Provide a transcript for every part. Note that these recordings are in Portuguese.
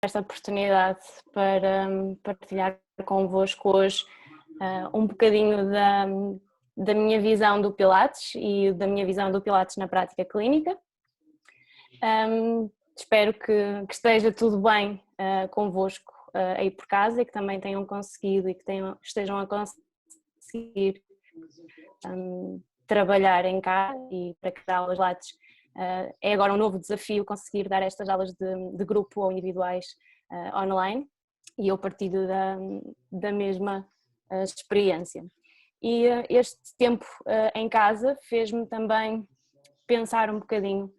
esta oportunidade para partilhar convosco hoje um bocadinho da minha visão do Pilates e da minha visão do Pilates na prática clínica. Espero que esteja tudo bem convosco aí por casa e que também tenham conseguido e que estejam a conseguir trabalhar em casa e para cada aulas Pilates. É agora um novo desafio conseguir dar estas aulas de grupo ou individuais online e eu partilho da mesma experiência. E este tempo em casa fez-me também pensar um bocadinho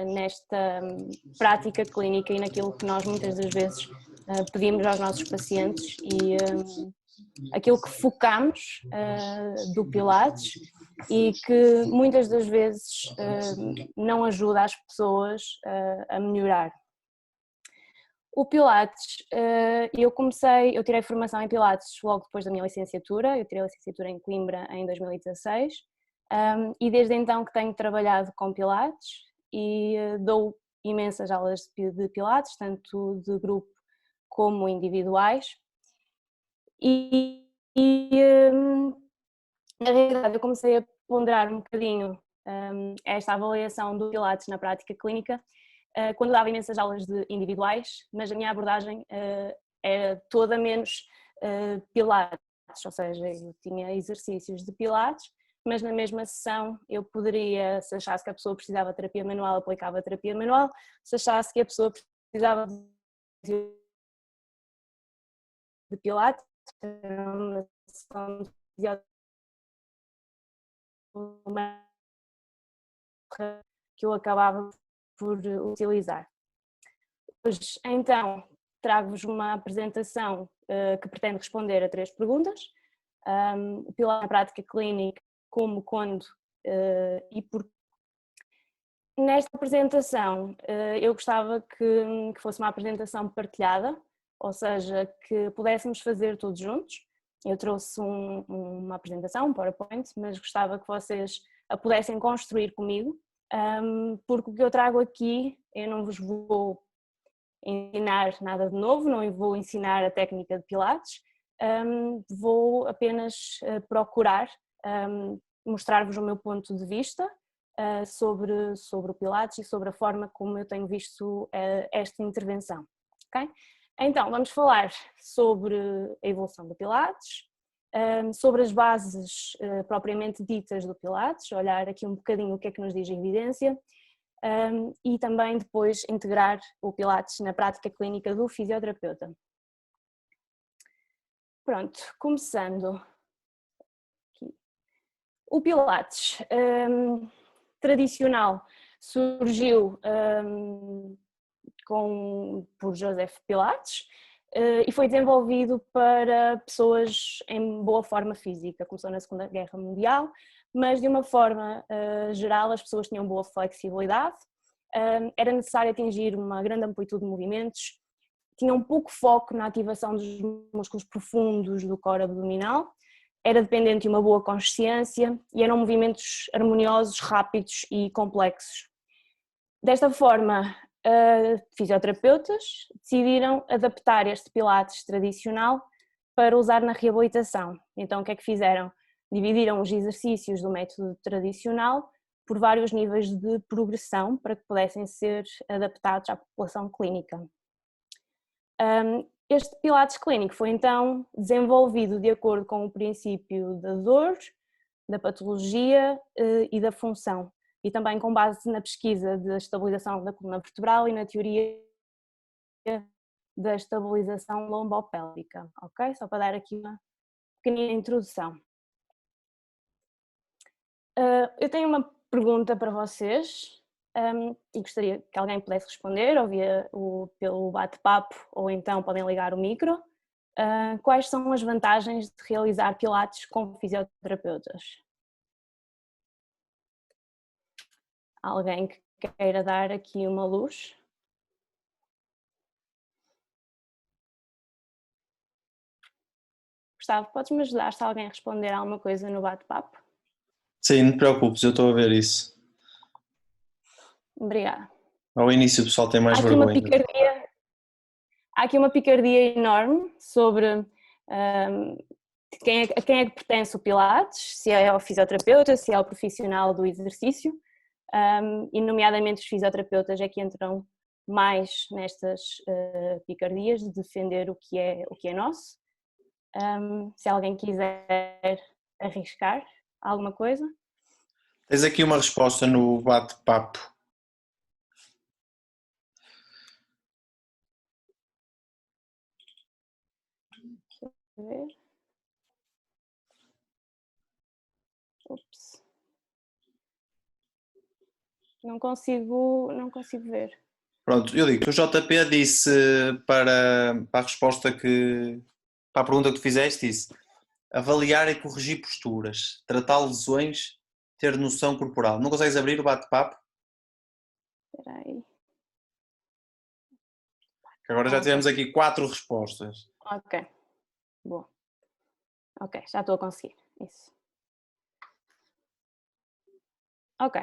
nesta prática clínica e naquilo que nós muitas das vezes pedimos aos nossos pacientes e aquilo que focamos do Pilates e que muitas das vezes não ajuda as pessoas a melhorar. O Pilates, eu tirei formação em Pilates logo depois da minha licenciatura, eu tirei a licenciatura em Coimbra em 2016 e desde então que tenho trabalhado com Pilates e dou imensas aulas de Pilates, tanto de grupo como individuais na realidade eu comecei a ponderar um bocadinho esta avaliação do Pilates na prática clínica quando dava imensas aulas de individuais, mas a minha abordagem era toda menos Pilates, ou seja, eu tinha exercícios de Pilates, mas na mesma sessão eu poderia, se achasse que a pessoa precisava de terapia manual, aplicava terapia manual, se achasse que a pessoa precisava de Pilates, era uma sessão de que eu acabava por utilizar. Hoje, então, trago-vos uma apresentação que pretende responder a 3 perguntas. O Pilates na prática clínica, como, quando e porquê. Nesta apresentação eu gostava que fosse uma apresentação partilhada, ou seja, que pudéssemos fazer todos juntos. Eu trouxe uma apresentação, um PowerPoint, mas gostava que vocês a pudessem construir comigo, porque o que eu trago aqui, eu não vos vou ensinar nada de novo, não vou ensinar a técnica de Pilates, vou apenas procurar mostrar-vos o meu ponto de vista sobre o Pilates e sobre a forma como eu tenho visto esta intervenção. Okay? Então, vamos falar sobre a evolução do Pilates, sobre as bases propriamente ditas do Pilates, olhar aqui um bocadinho o que é que nos diz a evidência e também depois integrar o Pilates na prática clínica do fisioterapeuta. Pronto, começando aqui. O Pilates tradicional surgiu por Joseph Pilates e foi desenvolvido para pessoas em boa forma física. Começou na Segunda Guerra Mundial, mas de uma forma geral as pessoas tinham boa flexibilidade, era necessário atingir uma grande amplitude de movimentos, tinham pouco foco na ativação dos músculos profundos do core abdominal, era dependente de uma boa consciência e eram movimentos harmoniosos, rápidos e complexos. Desta forma, fisioterapeutas decidiram adaptar este Pilates tradicional para usar na reabilitação. Então o que é que fizeram? Dividiram os exercícios do método tradicional por vários níveis de progressão para que pudessem ser adaptados à população clínica. Este Pilates clínico foi então desenvolvido de acordo com o princípio da dor, da patologia e da função, e também com base na pesquisa da estabilização da coluna vertebral e na teoria da estabilização lombopélvica, ok? Só para dar aqui uma pequenina introdução. Eu tenho uma pergunta para vocês e gostaria que alguém pudesse responder, ou pelo bate-papo, ou então podem ligar o micro. Quais são as vantagens de realizar Pilates com fisioterapeutas? Alguém que queira dar aqui uma luz? Gustavo, podes-me ajudar se alguém responder alguma coisa no bate-papo? Sim, não te preocupes, eu estou a ver isso. Obrigada. Ao início o pessoal tem mais Há aqui uma vergonha. picardia. há aqui uma picardia enorme sobre a quem é que pertence o Pilates, se é ao fisioterapeuta, se é ao profissional do exercício, e nomeadamente os fisioterapeutas é que entram mais nestas picardias de defender o que é nosso. Se alguém quiser arriscar alguma coisa. Tens aqui uma resposta no bate-papo. Ver. Ups. Não consigo ver. Pronto, eu digo, o JP disse para a resposta para a pergunta que tu fizeste, disse avaliar e corrigir posturas, tratar lesões, ter noção corporal. Não consegues abrir o bate-papo? Espera aí. Agora já tivemos aqui 4 respostas. Ok, boa. Ok, já estou a conseguir, isso. Ok.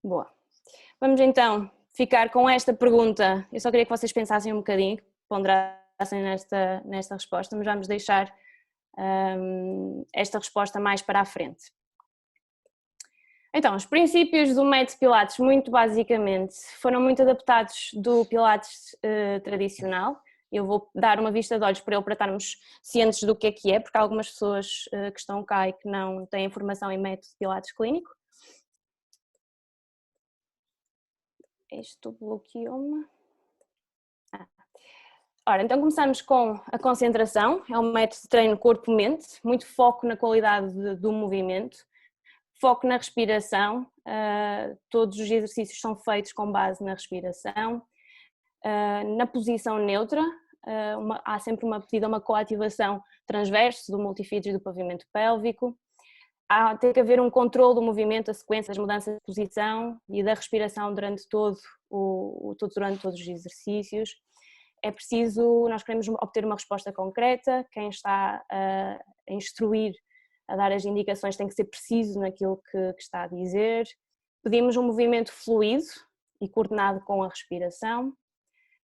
Boa. Vamos então ficar com esta pergunta. Eu só queria que vocês pensassem um bocadinho, ponderassem nesta resposta, mas vamos deixar esta resposta mais para a frente. Então, os princípios do método Pilates, muito basicamente, foram muito adaptados do Pilates tradicional. Eu vou dar uma vista de olhos para ele, para estarmos cientes do que é, porque há algumas pessoas que estão cá e que não têm formação em método Pilates clínico. Isto bloqueou-me. Ora, então começamos com a concentração, é um método de treino corpo-mente, muito foco na qualidade do movimento, foco na respiração, todos os exercícios são feitos com base na respiração, na posição neutra, há sempre uma pedida, uma coativação transverso do multifídio do pavimento pélvico, tem que haver um controle do movimento, a sequência das mudanças de posição e da respiração durante durante todos os exercícios. É preciso, nós queremos obter uma resposta concreta, quem está a instruir, a dar as indicações tem que ser preciso naquilo que está a dizer. Pedimos um movimento fluido e coordenado com a respiração.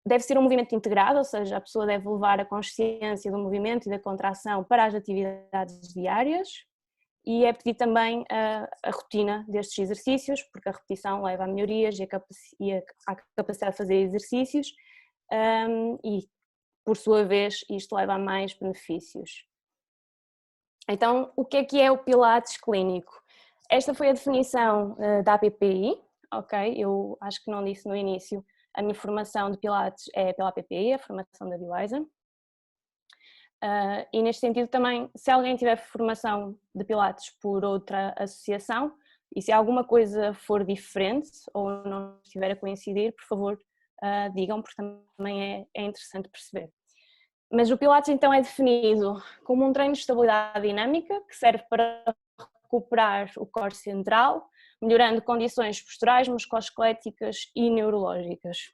Deve ser um movimento integrado, ou seja, a pessoa deve levar a consciência do movimento e da contração para as atividades diárias. E é pedido também a rotina destes exercícios, porque a repetição leva a melhorias e a capacidade de fazer exercícios. E, por sua vez, isto leva a mais benefícios. Então, o que é o Pilates clínico? Esta foi a definição da APPI, ok? Eu acho que não disse no início, a minha formação de Pilates é pela APPI, a formação da Biliza. E neste sentido também, se alguém tiver formação de Pilates por outra associação, e se alguma coisa for diferente ou não estiver a coincidir, por favor, digam, porque também é interessante perceber. Mas o Pilates então é definido como um treino de estabilidade dinâmica que serve para recuperar o core central, melhorando condições posturais, musculoesqueléticas e neurológicas.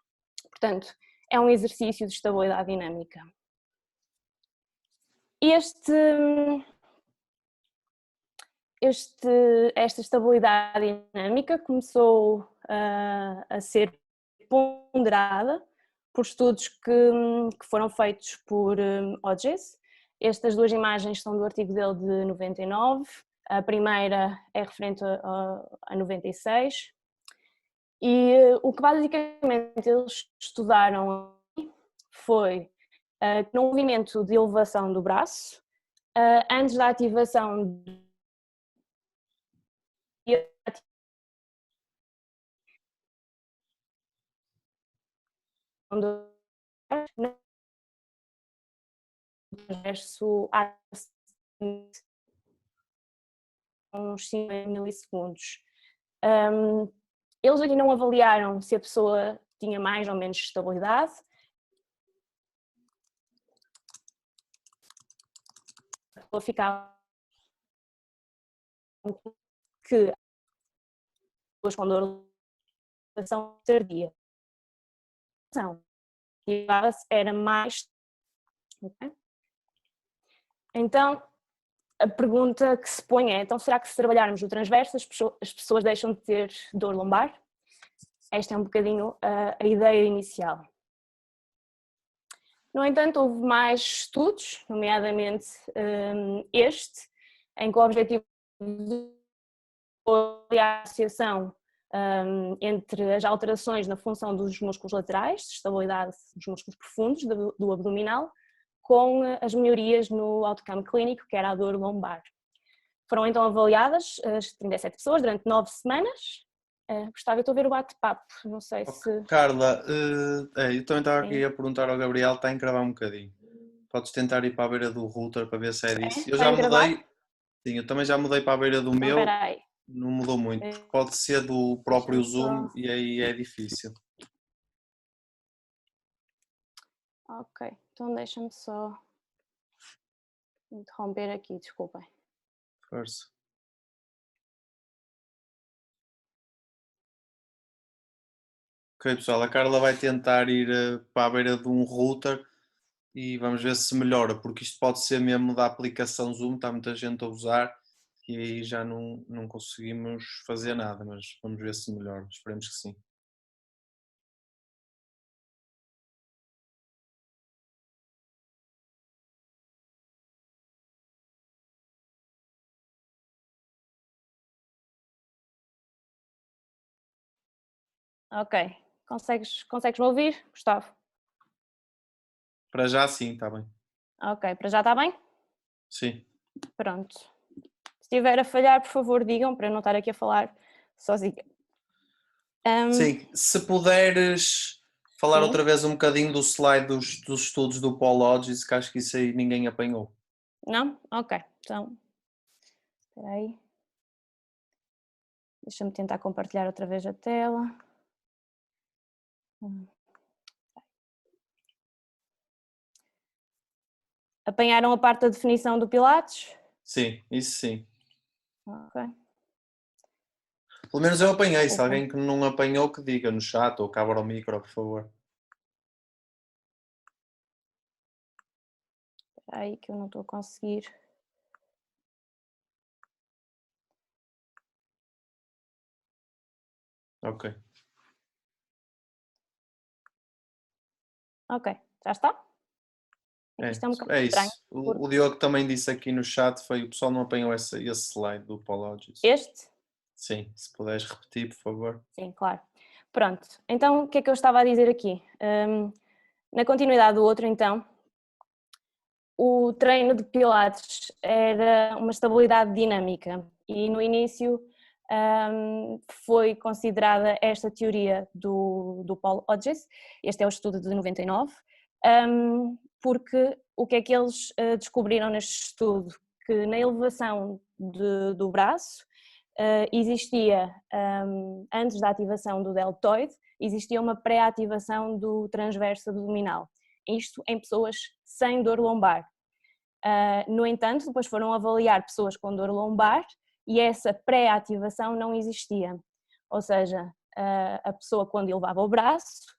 Portanto, é um exercício de estabilidade dinâmica. Esta estabilidade dinâmica começou a ser ponderada por estudos que foram feitos por Hodges. Estas duas imagens são do artigo dele de 99, a primeira é referente a 96, e o que basicamente eles estudaram foi no movimento de elevação do braço, antes da ativação do verso a uns 5 milissegundos. Eles aqui não avaliaram se a pessoa tinha mais ou menos estabilidade. A pessoa ficava que depois com dor de tardia. Era mais. Okay? Então, a pergunta que se põe é, então será que se trabalharmos no transverso as pessoas deixam de ter dor lombar? Esta é um bocadinho a ideia inicial. No entanto, houve mais estudos, nomeadamente este, em que o objetivo foi a associação entre as alterações na função dos músculos laterais, de estabilidade dos músculos profundos do abdominal, com as melhorias no outcome clínico, que era a dor lombar. Foram então avaliadas as 37 pessoas durante 9 semanas. Gustavo, eu estou a ver o bate-papo, não sei se... Carla, eu também estava aqui a perguntar ao Gabriel, está a encravar um bocadinho. Podes tentar ir para a beira do router para ver se é disso. Eu Está a já encravar? mudei, sim, eu também já mudei para a beira do Então, meu, espera aí. não mudou muito, porque pode ser do próprio Deixa-me Zoom só... e aí é difícil. Ok, então deixa-me só interromper aqui, desculpem. Força. Ok, pessoal, a Carla vai tentar ir para a beira de um router e vamos ver se melhora, porque isto pode ser mesmo da aplicação Zoom, está muita gente a usar e aí já não conseguimos fazer nada, mas vamos ver se melhora, esperemos que sim. Ok, consegues-me ouvir, Gustavo? Para já sim, está bem. Ok, para já está bem? Sim. Pronto. Se estiver a falhar, por favor, digam, para eu não estar aqui a falar sozinha. Sim, se puderes falar Sim, outra vez um bocadinho do slide dos estudos do Paul Hodges, que acho que isso aí ninguém apanhou. não? Ok, então, espera aí. Deixa-me tentar compartilhar outra vez a tela. Apanharam a parte da definição do Pilates? Sim, isso sim. Ok. Pelo menos eu apanhei, se Desculpa. alguém que não apanhou que diga no chat ou cabra o micro, por favor. Espera aí que eu não estou a conseguir. Ok. Ok, já está? É que É, isto é um bocado é estranho. isso. O Diogo também disse aqui no chat, o pessoal não apanhou esse slide do Paul Hodges. Este? Sim, se puderes repetir, por favor. Sim, claro. Pronto, então o que é que eu estava a dizer aqui? Na continuidade do outro, então, o treino de Pilates era uma estabilidade dinâmica e no início foi considerada esta teoria do Paul Hodges, este é o estudo de 99, porque o que é que eles descobriram neste estudo? Que na elevação do braço existia, antes da ativação do deltoide, existia uma pré-ativação do transverso abdominal, isto em pessoas sem dor lombar. No entanto, depois foram avaliar pessoas com dor lombar e essa pré-ativação não existia, ou seja, a pessoa quando elevava o braço,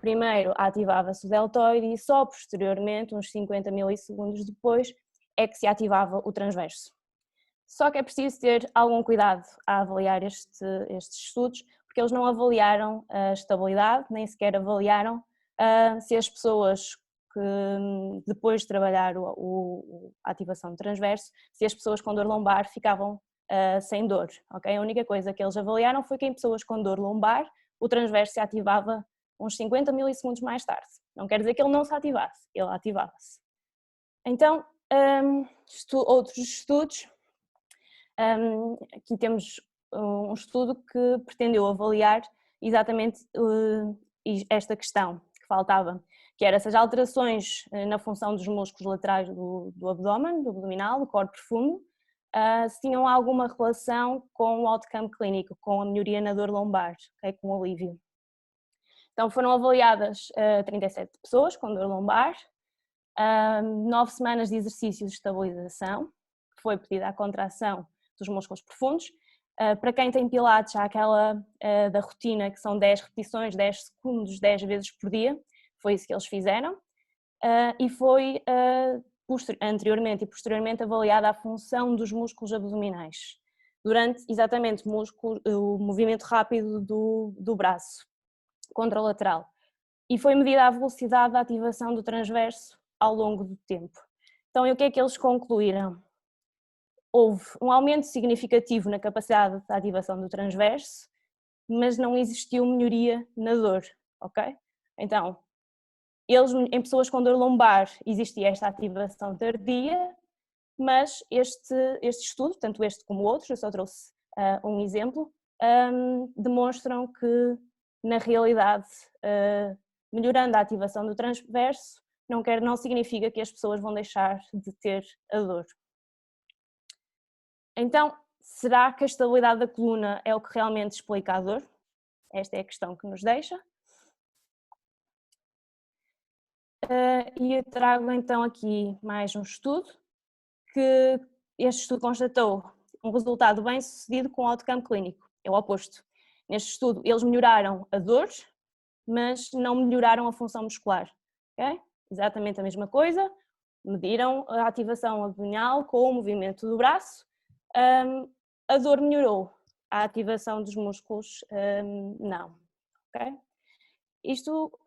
primeiro ativava-se o deltoide e só posteriormente, uns 50 milissegundos depois, é que se ativava o transverso. Só que é preciso ter algum cuidado a avaliar estes estudos, porque eles não avaliaram a estabilidade, nem sequer avaliaram se as pessoas que depois de trabalhar a ativação do transverso, se as pessoas com dor lombar ficavam sem dor, ok? A única coisa que eles avaliaram foi que em pessoas com dor lombar o transverso se ativava uns 50 milissegundos mais tarde. Não quer dizer que ele não se ativasse, ele ativava-se. Então, outros estudos. Aqui temos um estudo que pretendeu avaliar exatamente esta questão que faltava, que era se as alterações na função dos músculos laterais do abdômen, do abdominal, do corpo profundo, se tinham alguma relação com o outcome clínico, com a melhoria na dor lombar, okay, com o alívio. Então foram avaliadas 37 pessoas com dor lombar, 9 semanas de exercícios de estabilização, que foi pedida a contração dos músculos profundos. Para quem tem pilates, há aquela da rotina que são 10 repetições, 10 segundos, 10 vezes por dia, foi isso que eles fizeram, e foi anteriormente e posteriormente avaliada a função dos músculos abdominais, durante exatamente o movimento rápido do braço. contralateral. E foi medida a velocidade da ativação do transverso ao longo do tempo. Então, e o que é que eles concluíram? Houve um aumento significativo na capacidade de ativação do transverso, mas não existiu melhoria na dor, ok? Então, em pessoas com dor lombar existia esta ativação tardia, mas este estudo, tanto este como outros, eu só trouxe um exemplo, demonstram que, na realidade, melhorando a ativação do transverso, não significa que as pessoas vão deixar de ter a dor. Então, será que a estabilidade da coluna é o que realmente explica a dor? Esta é a questão que nos deixa. E eu trago então aqui mais um estudo, que este estudo constatou um resultado bem sucedido com o outcome clínico, é o oposto. Neste estudo eles melhoraram a dor, mas não melhoraram a função muscular, ok? Exatamente a mesma coisa, mediram a ativação abdominal com o movimento do braço, a dor melhorou, a ativação dos músculos não, ok? Isto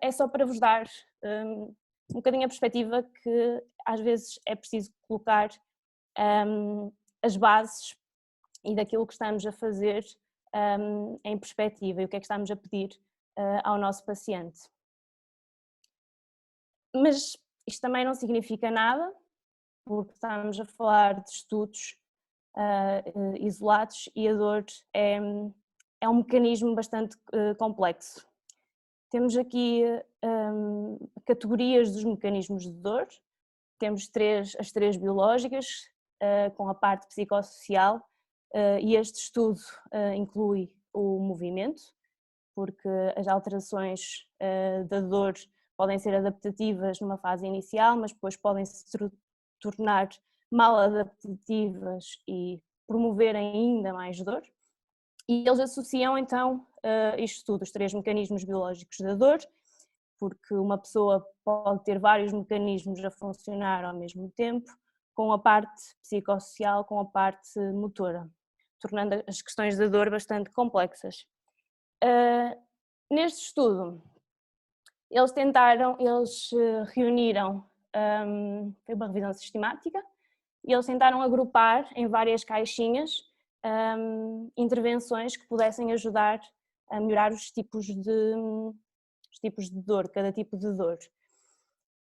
é só para vos dar um bocadinho a perspectiva que às vezes é preciso colocar as bases e daquilo que estamos a fazer em perspectiva e o que é que estamos a pedir ao nosso paciente. Mas isto também não significa nada, porque estamos a falar de estudos isolados e a dor é um mecanismo bastante complexo. Temos aqui categorias dos mecanismos de dor, temos as três biológicas, com a parte psicossocial, e este estudo inclui o movimento, porque as alterações da dor podem ser adaptativas numa fase inicial, mas depois podem se tornar mal adaptativas e promoverem ainda mais dor. E eles associam então isto tudo, os três mecanismos biológicos da dor, porque uma pessoa pode ter vários mecanismos a funcionar ao mesmo tempo, com a parte psicossocial, com a parte motora, tornando as questões da dor bastante complexas. Neste estudo, eles reuniram, foi uma revisão sistemática, e eles tentaram agrupar em várias caixinhas intervenções que pudessem ajudar a melhorar os tipos de dor, cada tipo de dor.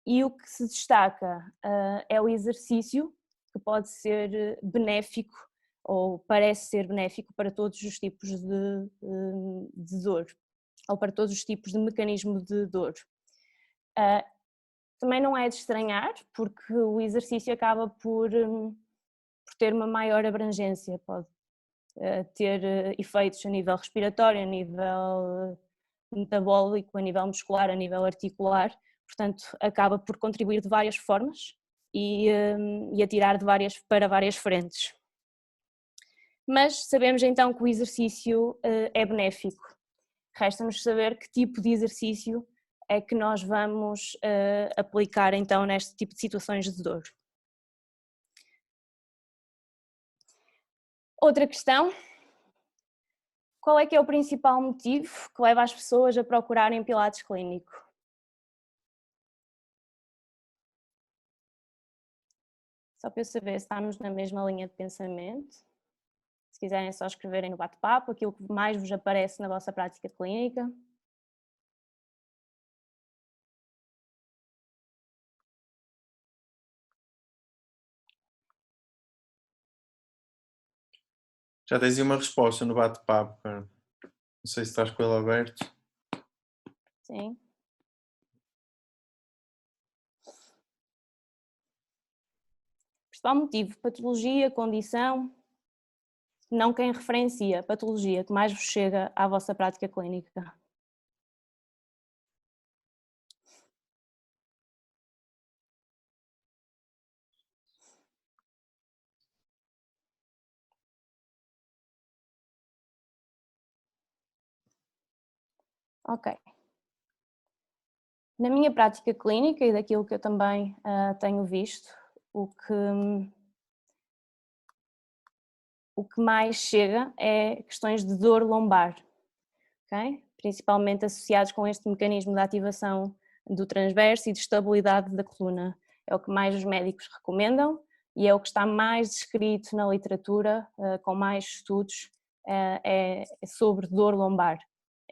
E o que se destaca é o exercício, que pode ser benéfico ou parece ser benéfico para todos os tipos de dor, ou para todos os tipos de mecanismo de dor. Também não é de estranhar, porque o exercício acaba por ter uma maior abrangência, pode ter efeitos a nível respiratório, a nível metabólico, a nível muscular, a nível articular, portanto acaba por contribuir de várias formas e atirar para várias frentes. Mas sabemos então que o exercício é benéfico. Resta-nos saber que tipo de exercício é que nós vamos aplicar então neste tipo de situações de dor. Outra questão: qual é que é o principal motivo que leva as pessoas a procurarem Pilates clínico? Só para eu saber se estamos na mesma linha de pensamento. Se quiserem só escreverem no bate-papo aquilo que mais vos aparece na vossa prática clínica. Já tens aí uma resposta no bate-papo, cara. Não sei se estás com ele aberto. Sim. Principal motivo: patologia, condição, não quem referencia, patologia que mais vos chega à vossa prática clínica. Ok. Na minha prática clínica e daquilo que eu também tenho visto, o que mais chega é questões de dor lombar, ok? principalmente associados com este mecanismo de ativação do transverso e de estabilidade da coluna. É o que mais os médicos recomendam e é o que está mais descrito na literatura, com mais estudos, é sobre dor lombar.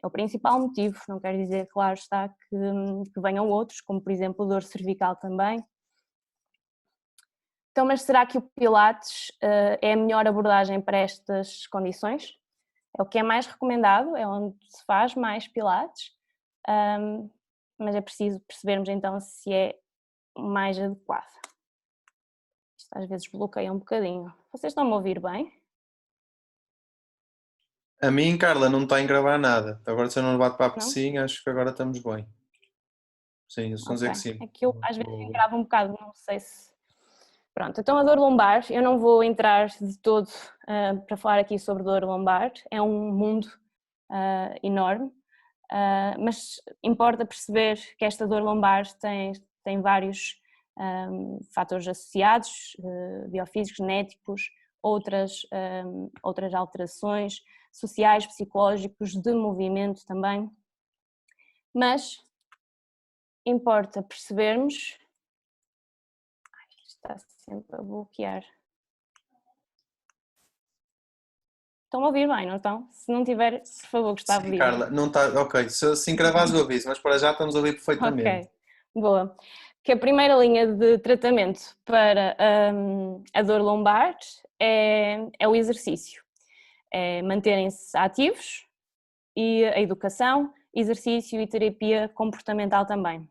É o principal motivo, não quer dizer, claro está, que venham outros, como por exemplo dor cervical também. Então, mas será que o Pilates é a melhor abordagem para estas condições? É o que é mais recomendado, é onde se faz mais Pilates, mas é preciso percebermos então se é mais adequado. Isto às vezes bloqueia um bocadinho. Vocês estão-me a ouvir bem? A mim, Carla, não está em gravar nada. Agora, se eu não bato papo que Não? sim, acho que agora estamos bem. Sim, eu estou a dizer Ok. que sim. É que eu às vezes engravo um bocado, não sei se... Pronto, então a dor lombar, eu não vou entrar de todo para falar aqui sobre dor lombar, é um mundo enorme, mas importa perceber que esta dor lombar tem vários fatores associados, biofísicos, genéticos, outras alterações sociais, psicológicos, de movimento também, mas importa percebermos... Está sempre a bloquear. Estão a ouvir bem, não estão? Se não tiver, por favor, Gustavo, Sim, diga-me. Carla, não está. Ok, se assim gravares o aviso, mas para já estamos a ouvir perfeitamente. Ok, boa. Que a primeira linha de tratamento para a dor lombar é o exercício. É manterem-se ativos e a educação, exercício e terapia comportamental também.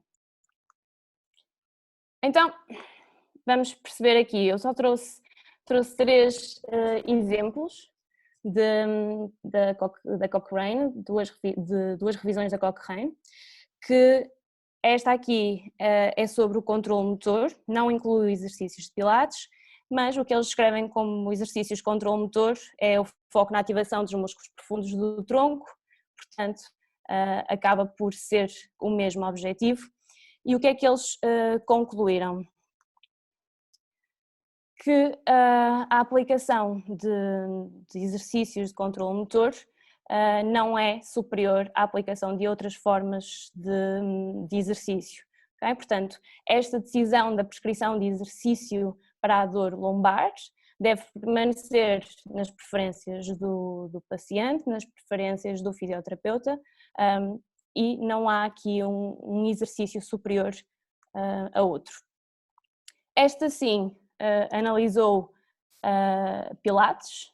Então, vamos perceber aqui, eu só trouxe 3 exemplos da Cochrane, de duas revisões da Cochrane, que esta aqui é sobre o controle motor, não inclui exercícios de pilates, mas o que eles escrevem como exercícios de controle motor é o foco na ativação dos músculos profundos do tronco, portanto acaba por ser o mesmo objetivo. E o que é que eles concluíram? Que a aplicação de exercícios de controle motor não é superior à aplicação de outras formas de exercício. Okay? Portanto, esta decisão da prescrição de exercício para a dor lombar deve permanecer nas preferências do paciente, nas preferências do fisioterapeuta, e não há aqui um exercício superior a outro. Esta sim analisou Pilates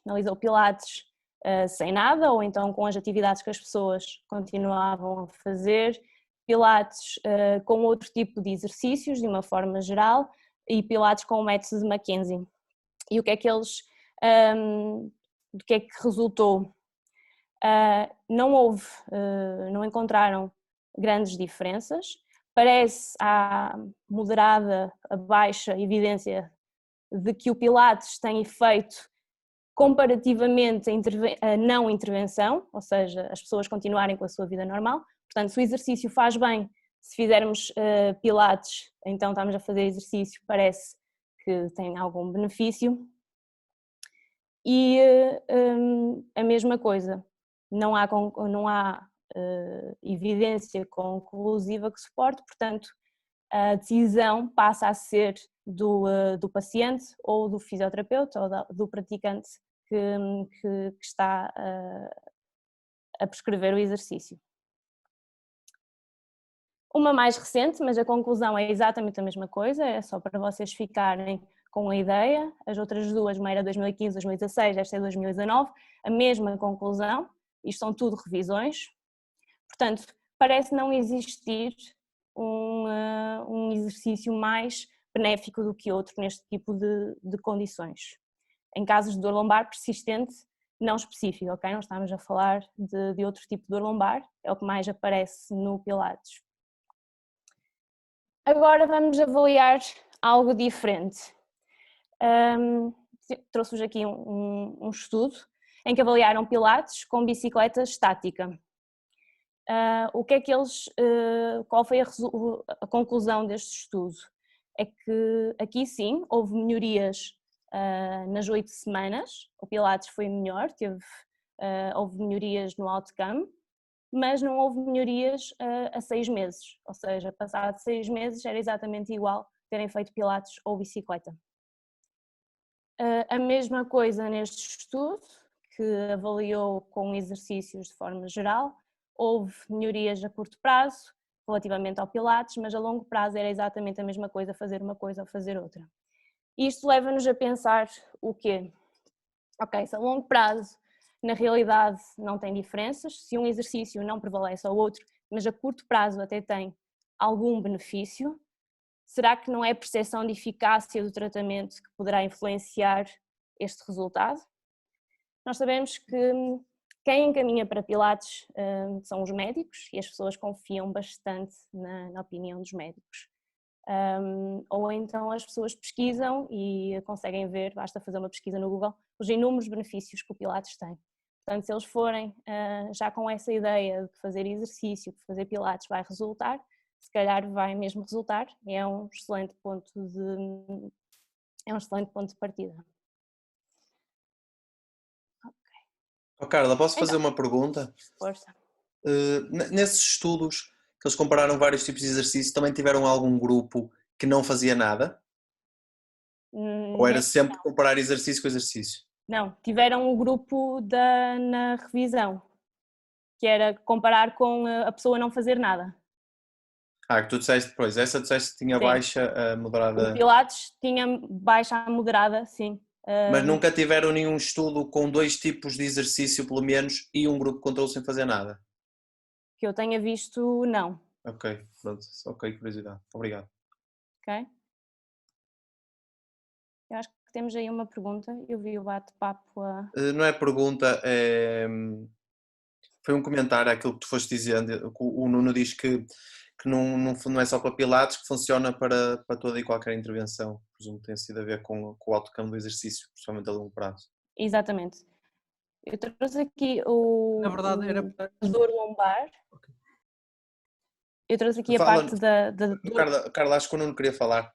sem nada, ou então com as atividades que as pessoas continuavam a fazer, Pilates com outro tipo de exercícios de uma forma geral e Pilates com o método de Mackenzie. E o que é que eles, do que é que resultou? Não encontraram grandes diferenças, parece há moderada a baixa evidência de que o Pilates tem efeito comparativamente a não intervenção, ou seja, as pessoas continuarem com a sua vida normal. Portanto, se o exercício faz bem, se fizermos Pilates, então estamos a fazer exercício, parece que tem algum benefício. E a mesma coisa, não há evidência conclusiva que suporte, portanto, a decisão passa a ser do paciente ou do fisioterapeuta ou do praticante que está a prescrever o exercício. Uma mais recente, mas a conclusão é exatamente a mesma coisa, é só para vocês ficarem com a ideia. As outras duas, uma era 2015, 2016, esta é 2019, a mesma conclusão, isto são tudo revisões. Portanto, parece não existir um exercício mais benéfico do que outro neste tipo de condições. Em casos de dor lombar persistente, não específico, ok? Não estamos a falar de outro tipo de dor lombar, é o que mais aparece no Pilates. Agora vamos avaliar algo diferente. Trouxe-vos aqui um estudo em que avaliaram Pilates com bicicleta estática. O que é que qual foi a conclusão deste estudo? É que aqui sim houve melhorias nas 8 semanas, o Pilates foi melhor, houve melhorias no outcome, mas não houve melhorias a 6 meses, ou seja, passado 6 meses era exatamente igual terem feito pilates ou bicicleta. A mesma coisa neste estudo, que avaliou com exercícios de forma geral, houve melhorias a curto prazo relativamente ao pilates, mas a longo prazo era exatamente a mesma coisa, fazer uma coisa ou fazer outra. Isto leva-nos a pensar o quê? Ok, se a longo prazo na realidade não tem diferenças, se um exercício não prevalece ao outro, mas a curto prazo até tem algum benefício, será que não é a percepção de eficácia do tratamento que poderá influenciar este resultado? Nós sabemos que quem encaminha para pilates são os médicos e as pessoas confiam bastante na opinião dos médicos. Ou então as pessoas pesquisam e conseguem ver, basta fazer uma pesquisa no Google, os inúmeros benefícios que o pilates tem. Portanto, se eles forem já com essa ideia de que fazer exercício, que fazer pilates vai resultar, se calhar vai mesmo resultar, e é um excelente ponto de partida. Oh, Carla, posso fazer Então, uma pergunta? força. Nesses estudos que eles compararam vários tipos de exercícios, também tiveram algum grupo que não fazia nada? Ou era sempre comparar exercício com exercício? Não, tiveram o grupo na revisão, que era comparar com a pessoa não fazer nada. Que tu disseste depois, essa tu disseste que tinha Sim. baixa, moderada. O pilates tinha baixa a moderada, sim. Mas nunca tiveram nenhum estudo com 2 tipos de exercício, pelo menos, e um grupo controle sem fazer nada? Que eu tenha visto, não. Ok, pronto. Ok, curiosidade. Obrigado. Ok? Eu acho que temos aí uma pergunta, eu vi o bate-papo a... Não é pergunta, foi um comentário àquilo que tu foste dizendo. O Nuno diz que não é só para pilates, que funciona para toda e qualquer intervenção. Presumo que tem sido a ver com o outcome do exercício, principalmente a longo prazo. Exatamente. Eu trouxe aqui Na verdade, era a dor lombar. Okay. Eu trouxe aqui a Fala, parte da dor... Carla, acho que o Nuno queria falar.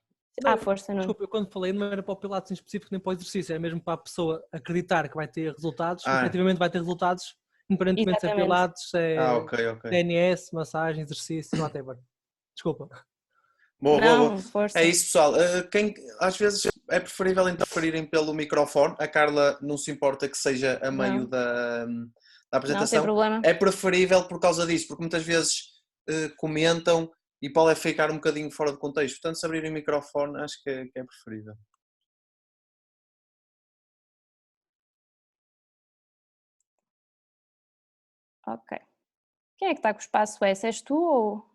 Força, não. Desculpa, eu quando falei não era para o pilates em específico nem para o exercício, é mesmo para a pessoa acreditar que vai ter resultados, efetivamente vai ter resultados, independentemente se é pilates, se é ok. DNS, massagem, exercício, whatever. Desculpa. Boa. Força. É isso, pessoal. Às vezes é preferível interferirem pelo microfone. A Carla não se importa que seja a meio da apresentação. Não, sem problema. É preferível por causa disso, porque muitas vezes comentam e pode ficar um bocadinho fora de contexto. Portanto, se abrirem o microfone, acho que é preferível. Ok. Quem é que está com o espaço S? És tu ou...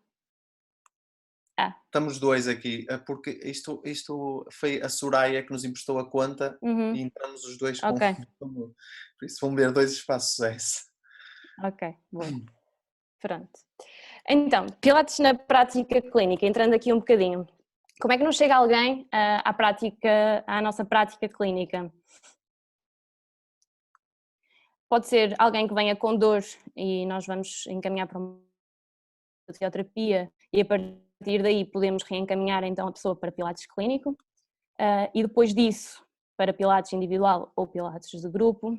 Estamos dois aqui, porque isto foi a Soraya que nos emprestou a conta e entramos os dois com... Ok. Por isso vão ver 2 espaços S. Ok, boa. Pronto. Então, pilates na prática clínica, entrando aqui um bocadinho. Como é que nos chega alguém à nossa prática clínica? Pode ser alguém que venha com dor e nós vamos encaminhar para uma fisioterapia e a partir daí podemos reencaminhar então a pessoa para pilates clínico e depois disso para pilates individual ou pilates de grupo.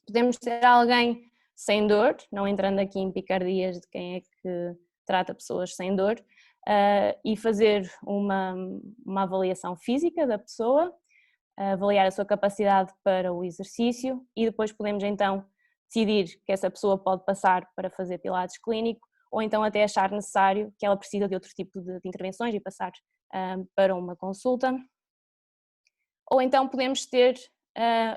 Podemos ter alguém sem dor, não entrando aqui em picardias de quem é que trata pessoas sem dor, e fazer uma avaliação física da pessoa, avaliar a sua capacidade para o exercício e depois podemos então decidir que essa pessoa pode passar para fazer pilates clínico ou então até achar necessário que ela precisa de outro tipo de intervenções e passar para uma consulta. Ou então podemos ter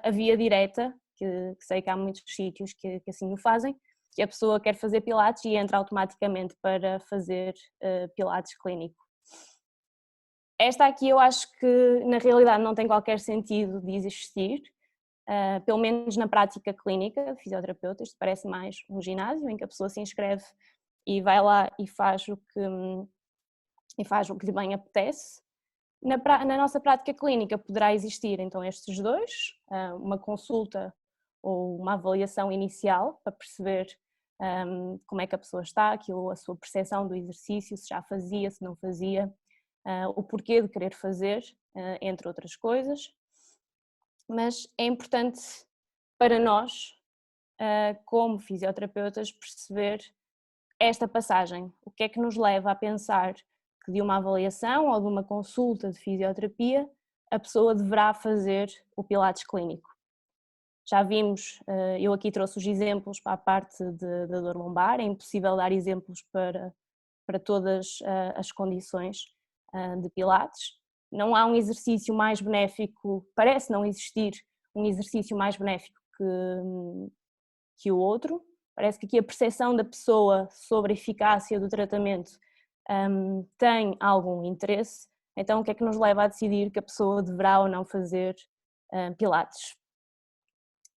a via direta, que sei que há muitos sítios que assim o fazem, que a pessoa quer fazer pilates e entra automaticamente para fazer pilates clínico. Esta aqui eu acho que na realidade não tem qualquer sentido de existir, pelo menos na prática clínica de fisioterapeuta. Isto parece mais um ginásio em que a pessoa se inscreve e vai lá e faz o que lhe bem apetece. Na nossa prática clínica poderá existir então estes dois, uma consulta ou uma avaliação inicial para perceber como é que a pessoa está, a sua percepção do exercício, se já fazia, se não fazia, o porquê de querer fazer, entre outras coisas. Mas é importante para nós como fisioterapeutas, perceber esta passagem. O que é que nos leva a pensar que de uma avaliação ou de uma consulta de fisioterapia a pessoa deverá fazer o Pilates clínico? Já vimos, eu aqui trouxe os exemplos para a parte da dor lombar, é impossível dar exemplos para todas as condições de Pilates. Não há um exercício mais benéfico, parece não existir um exercício mais benéfico que o outro. Parece que aqui a percepção da pessoa sobre a eficácia do tratamento tem algum interesse. Então, o que é que nos leva a decidir que a pessoa deverá ou não fazer Pilates?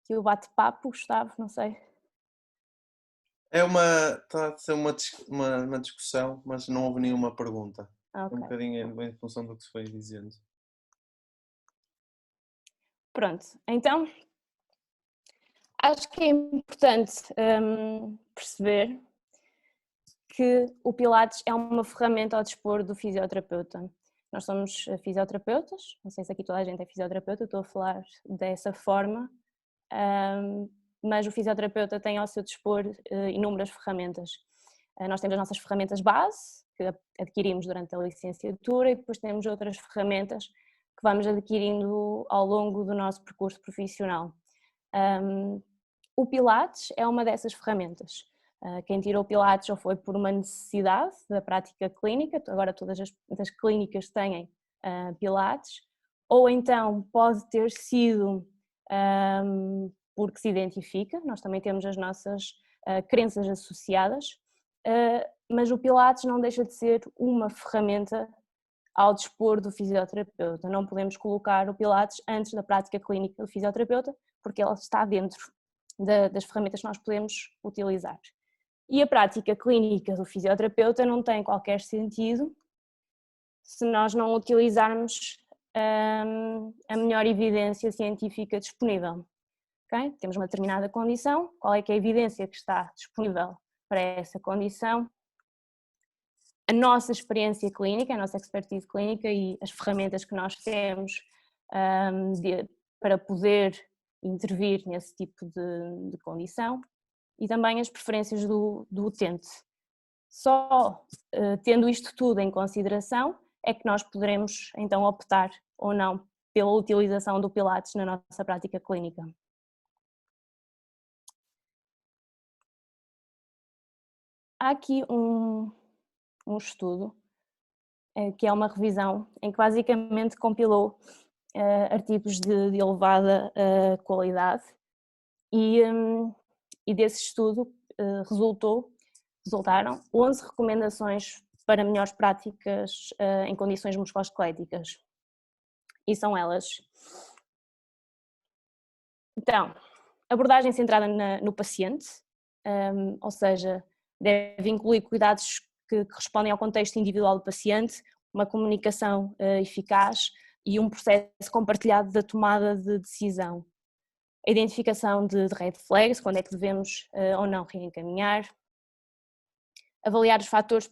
Aqui o bate-papo, Gustavo, não sei. Está a ser uma discussão, mas não houve nenhuma pergunta. Okay. Um bocadinho em função do que se foi dizendo. Pronto, então acho que é importante perceber que o Pilates é uma ferramenta ao dispor do fisioterapeuta. Nós somos fisioterapeutas, não sei se aqui toda a gente é fisioterapeuta, estou a falar dessa forma, mas o fisioterapeuta tem ao seu dispor inúmeras ferramentas. Nós temos as nossas ferramentas base, que adquirimos durante a licenciatura, e depois temos outras ferramentas que vamos adquirindo ao longo do nosso percurso profissional. O Pilates é uma dessas ferramentas. Quem tirou Pilates ou foi por uma necessidade da prática clínica, agora todas as clínicas têm Pilates, ou então pode ter sido porque se identifica, nós também temos as nossas crenças associadas, mas o Pilates não deixa de ser uma ferramenta ao dispor do fisioterapeuta. Não podemos colocar o Pilates antes da prática clínica do fisioterapeuta, porque ela está dentro das ferramentas que nós podemos utilizar. E a prática clínica do fisioterapeuta não tem qualquer sentido se nós não utilizarmos a melhor evidência científica disponível. Okay? Temos uma determinada condição, qual é que é a evidência que está disponível para essa condição? A nossa experiência clínica, a nossa expertise clínica e as ferramentas que nós temos para poder intervir nesse tipo de condição, e também as preferências do utente. Só tendo isto tudo em consideração é que nós poderemos então optar ou não pela utilização do Pilates na nossa prática clínica. Há aqui um estudo que é uma revisão em que basicamente compilou artigos de elevada qualidade e desse estudo resultaram 11 recomendações para melhores práticas em condições musculoesqueléticas. E são elas. Então, abordagem centrada no paciente, ou seja, deve incluir cuidados que respondem ao contexto individual do paciente, uma comunicação eficaz e um processo compartilhado da tomada de decisão. A identificação de red flags, quando é que devemos ou não reencaminhar. Avaliar os fatores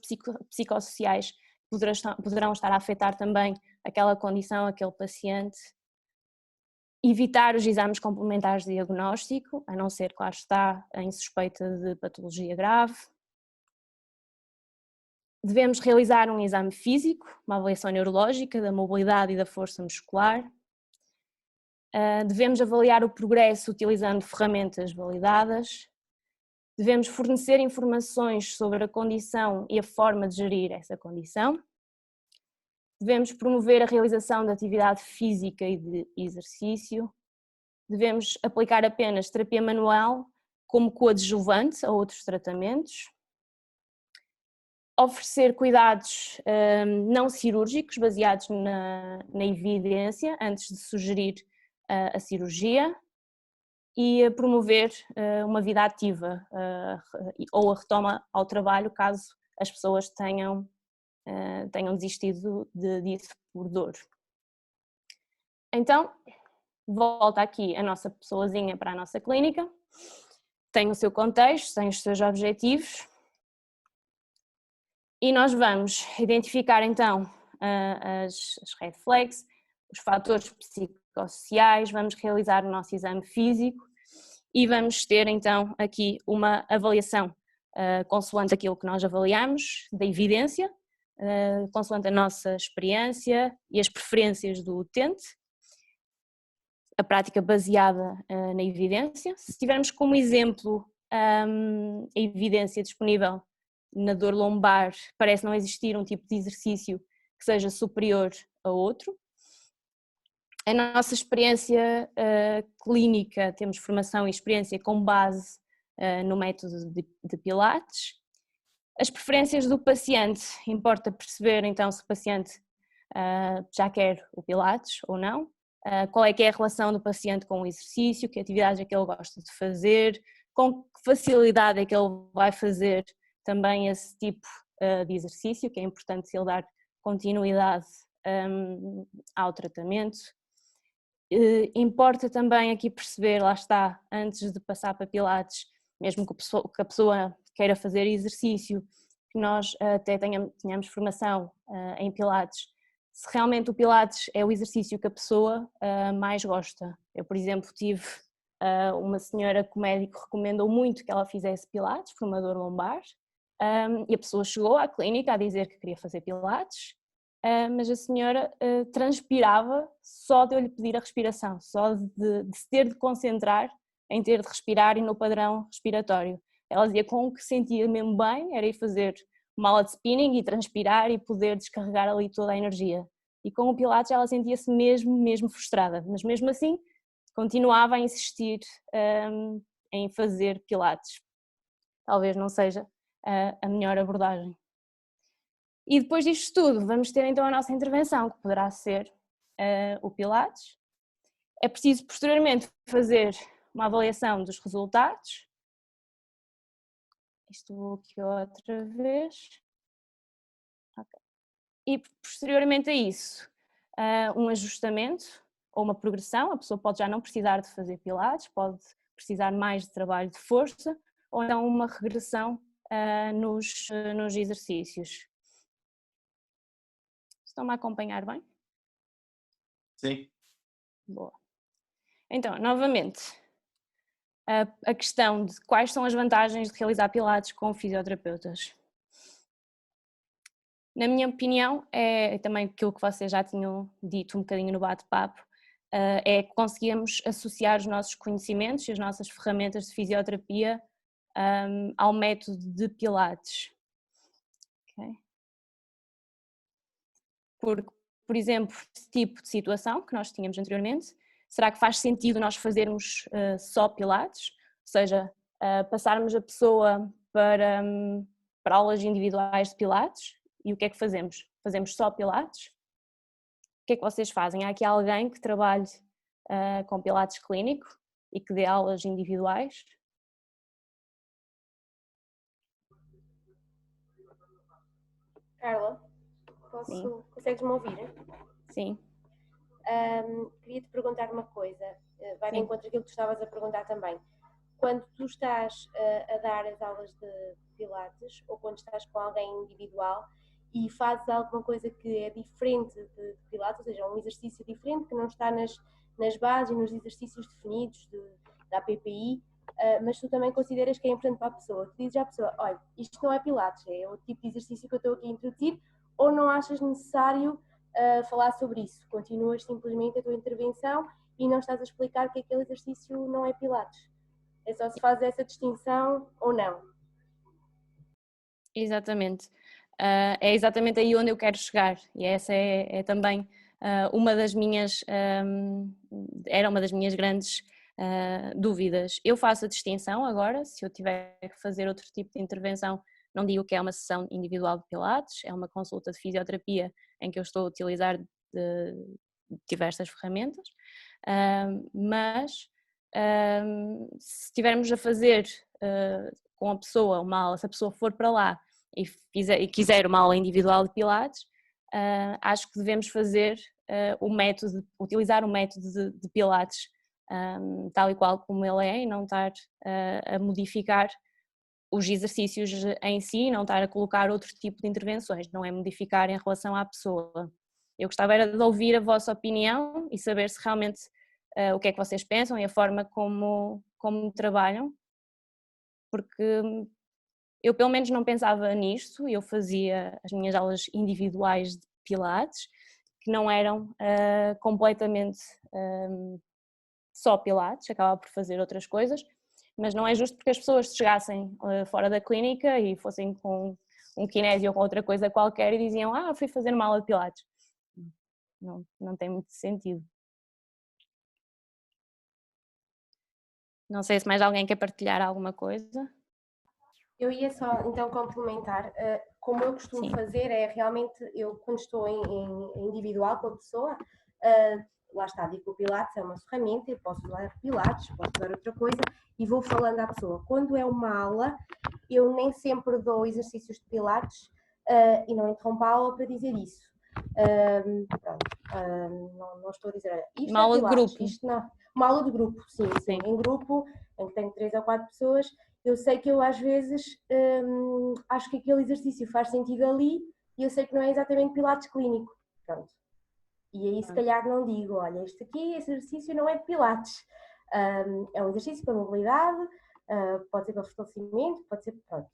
psicossociais que poderão estar a afetar também aquela condição, aquele paciente. Evitar os exames complementares de diagnóstico, a não ser, claro está, em suspeita de patologia grave. Devemos realizar um exame físico, uma avaliação neurológica da mobilidade e da força muscular. Devemos avaliar o progresso utilizando ferramentas validadas. Devemos fornecer informações sobre a condição e a forma de gerir essa condição. Devemos promover a realização de atividade física e de exercício. Devemos aplicar apenas terapia manual como coadjuvante a outros tratamentos. Oferecer cuidados não cirúrgicos baseados na evidência antes de sugerir a cirurgia. E a promover uma vida ativa ou a retoma ao trabalho caso as pessoas tenham desistido disso por dor. Então, volta aqui a nossa pessoazinha para a nossa clínica, tem o seu contexto, tem os seus objetivos e nós vamos identificar então as red flags, os fatores psicossociais, vamos realizar o nosso exame físico e vamos ter então aqui uma avaliação consoante aquilo que nós avaliamos, da evidência, consoante a nossa experiência e as preferências do utente, a prática baseada na evidência. Se tivermos como exemplo a evidência disponível na dor lombar, parece não existir um tipo de exercício que seja superior a outro. A nossa experiência clínica, temos formação e experiência com base no método de Pilates. As preferências do paciente, importa perceber então se o paciente já quer o Pilates ou não, qual é que é a relação do paciente com o exercício, que atividade é que ele gosta de fazer, com que facilidade é que ele vai fazer também esse tipo de exercício, que é importante ele dar continuidade ao tratamento. Importa também aqui perceber, lá está, antes de passar para Pilates, mesmo que a pessoa queira fazer exercício, que nós até tenhamos formação em Pilates, se realmente o Pilates é o exercício que a pessoa mais gosta. Eu, por exemplo, tive uma senhora que o médico recomendou muito que ela fizesse Pilates por uma dor lombar, e a pessoa chegou à clínica a dizer que queria fazer Pilates, mas a senhora transpirava só de eu lhe pedir a respiração, só de se ter de concentrar em ter de respirar e no padrão respiratório. Ela dizia com que sentia mesmo bem, era ir fazer uma aula de spinning e transpirar e poder descarregar ali toda a energia. E com o Pilates ela sentia-se mesmo frustrada, mas mesmo assim continuava a insistir em fazer Pilates. Talvez não seja a melhor abordagem. E depois disto tudo, vamos ter então a nossa intervenção, que poderá ser o Pilates. É preciso posteriormente fazer uma avaliação dos resultados. Isto vou aqui outra vez. Okay. E posteriormente a isso, um ajustamento ou uma progressão. A pessoa pode já não precisar de fazer Pilates, pode precisar mais de trabalho de força, ou então uma regressão nos exercícios. Estão-me a acompanhar bem? Sim. Boa. Então, novamente, a questão de quais são as vantagens de realizar Pilates com fisioterapeutas. Na minha opinião, é também aquilo que vocês já tinham dito um bocadinho no bate-papo, é que conseguimos associar os nossos conhecimentos e as nossas ferramentas de fisioterapia ao método de Pilates. Okay. Porque, por exemplo, esse tipo de situação que nós tínhamos anteriormente, será que faz sentido nós fazermos só Pilates? Ou seja, passarmos a pessoa para aulas individuais de Pilates? E o que é que fazemos? Fazemos só Pilates? O que é que vocês fazem? Há aqui alguém que trabalhe com Pilates clínico e que dê aulas individuais? Carla, consegues-me ouvir? Sim. Queria te perguntar uma coisa, vai de Sim. encontro àquilo que tu estavas a perguntar também. Quando tu estás a dar as aulas de Pilates ou quando estás com alguém individual e fazes alguma coisa que é diferente de Pilates, ou seja, um exercício diferente que não está nas bases e nos exercícios definidos da PPI, mas tu também consideras que é importante para a pessoa. Tu dizes à pessoa, olha, isto não é Pilates, é o tipo de exercício que eu estou aqui a introduzir, ou não achas necessário falar sobre isso? Continuas simplesmente a tua intervenção e não estás a explicar que aquele exercício não é Pilates. É só se faz essa distinção ou não? Exatamente. É exatamente aí onde eu quero chegar e essa é também uma das minhas, era uma das minhas grandes dúvidas. Eu faço a distinção agora, se eu tiver que fazer outro tipo de intervenção, não digo que é uma sessão individual de Pilates, é uma consulta de fisioterapia em que eu estou a utilizar diversas ferramentas, mas se estivermos a fazer com a pessoa uma aula, se a pessoa for para lá e quiser uma aula individual de Pilates, acho que devemos fazer utilizar o método de Pilates tal e qual como ele é e não estar a modificar os exercícios em si, não estar a colocar outro tipo de intervenções, não é modificar em relação à pessoa. Eu gostava era de ouvir a vossa opinião e saber se realmente o que é que vocês pensam e a forma como como trabalham, porque eu pelo menos não pensava nisto, eu fazia as minhas aulas individuais de Pilates, que não eram completamente só Pilates, acabava por fazer outras coisas, mas não é justo porque as pessoas chegassem fora da clínica e fossem com um kinésio ou com outra coisa qualquer e diziam, fui fazer uma aula de Pilates. Não tem muito sentido. Não sei se mais alguém quer partilhar alguma coisa. Eu ia só então complementar, como eu costumo fazer é realmente, eu quando estou em individual com a pessoa, lá está, digo que o Pilates é uma ferramenta, eu posso usar Pilates, posso usar outra coisa e vou falando à pessoa. Quando é uma aula, eu nem sempre dou exercícios de Pilates e não interrompo a aula para dizer isso. Não estou a dizer, olha, isto uma aula Pilates, de grupo. Isto não. Uma aula de grupo, sim. Em grupo, em que tenho 3 ou 4 pessoas, eu sei que eu às vezes acho que aquele exercício faz sentido ali e eu sei que não é exatamente Pilates clínico. Pronto. E aí se calhar não digo, olha, este exercício não é de Pilates. É um exercício para mobilidade, pode ser para fortalecimento, pode ser, pronto.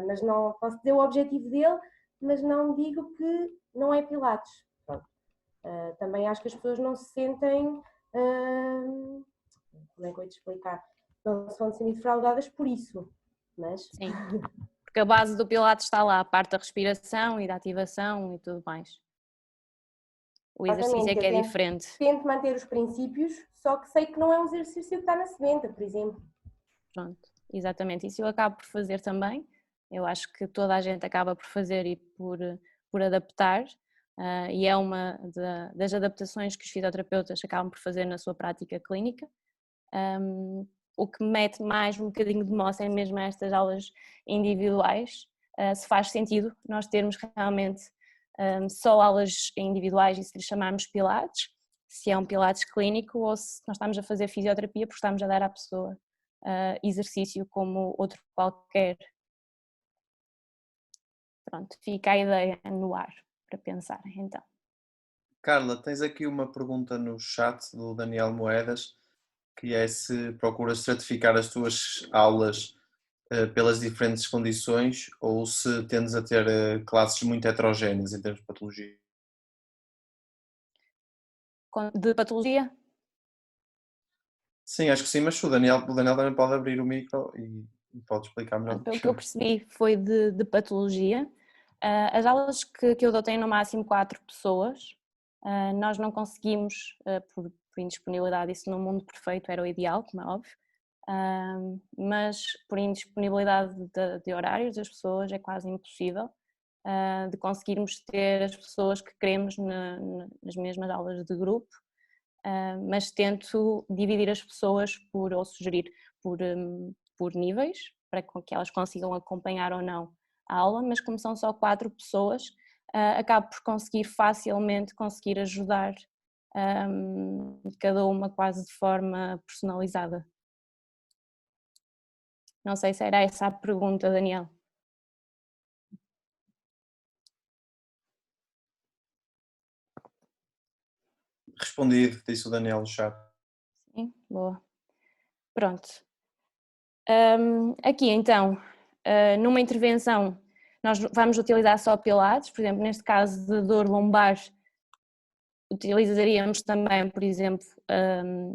Mas não posso dizer o objetivo dele, mas não digo que não é Pilates. Pronto. Também acho que as pessoas não se sentem, como é que eu ia te explicar? Não se vão sentir defraudadas por isso, mas... Sim, porque a base do Pilates está lá, a parte da respiração e da ativação e tudo mais. O exercício é que é diferente. Tento manter os princípios, só que sei que não é um exercício que está na sementa, por exemplo. Pronto, exatamente. Isso eu acabo por fazer também. Eu acho que toda a gente acaba por fazer e por adaptar. E é uma das adaptações que os fisioterapeutas acabam por fazer na sua prática clínica. O que me mete mais um bocadinho de moça é mesmo estas aulas individuais, se faz sentido nós termos realmente só aulas individuais e se lhe chamarmos Pilates, se é um Pilates clínico ou se nós estamos a fazer fisioterapia porque estamos a dar à pessoa exercício como outro qualquer. Pronto, fica a ideia no ar para pensar então. Carla, tens aqui uma pergunta no chat do Daniel Moedas, que é se procuras certificar as tuas aulas pelas diferentes condições ou se tendes a ter classes muito heterogéneas em termos de patologia. De patologia? Sim, acho que sim, mas o Daniel também pode abrir o micro e pode explicar melhor. Pelo que eu percebi foi de patologia. As aulas que eu dou têm no máximo 4 pessoas. Nós não conseguimos, por indisponibilidade, isso no mundo perfeito era o ideal, como é óbvio, mas por indisponibilidade de horários das pessoas é quase impossível de conseguirmos ter as pessoas que queremos nas mesmas aulas de grupo, mas tento dividir as pessoas ou sugerir por níveis, para que elas consigam acompanhar ou não a aula, mas como são só 4 pessoas, acabo por conseguir facilmente ajudar cada uma quase de forma personalizada. Não sei se era essa a pergunta, Daniel. Respondido, disse o Daniel no chat. Sim, boa. Pronto. Aqui então, numa intervenção, nós vamos utilizar só Pilates, por exemplo, neste caso de dor lombar, utilizaríamos também, por exemplo,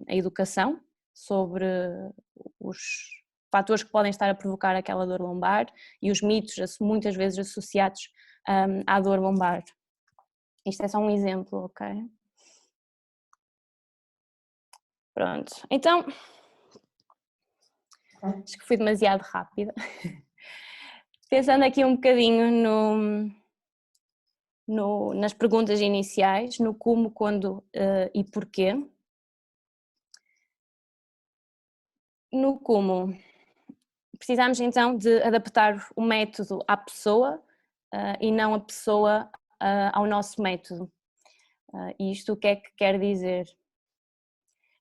a educação sobre os fatores que podem estar a provocar aquela dor lombar e os mitos muitas vezes associados à dor lombar. Isto é só um exemplo, ok? Pronto, então, acho que fui demasiado rápida. Pensando aqui um bocadinho nas perguntas iniciais, no como, quando e porquê. No como, precisamos então de adaptar o método à pessoa e não a pessoa ao nosso método. Isto o que é que quer dizer?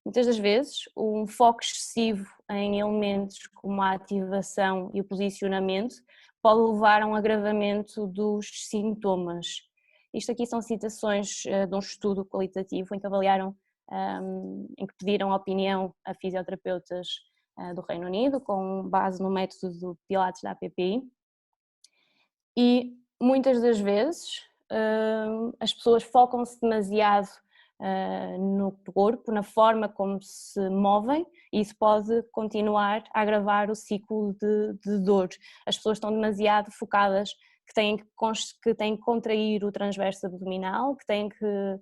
Muitas das vezes, um foco excessivo em elementos como a ativação e o posicionamento pode levar a um agravamento dos sintomas. Isto aqui são citações de um estudo qualitativo em que avaliaram, em que pediram opinião a fisioterapeutas do Reino Unido, com base no método do Pilates da APPI. E muitas das vezes as pessoas focam-se demasiado no corpo, na forma como se movem, e isso pode continuar a agravar o ciclo de dor. As pessoas estão demasiado focadas que têm que contrair o transverso abdominal, que têm que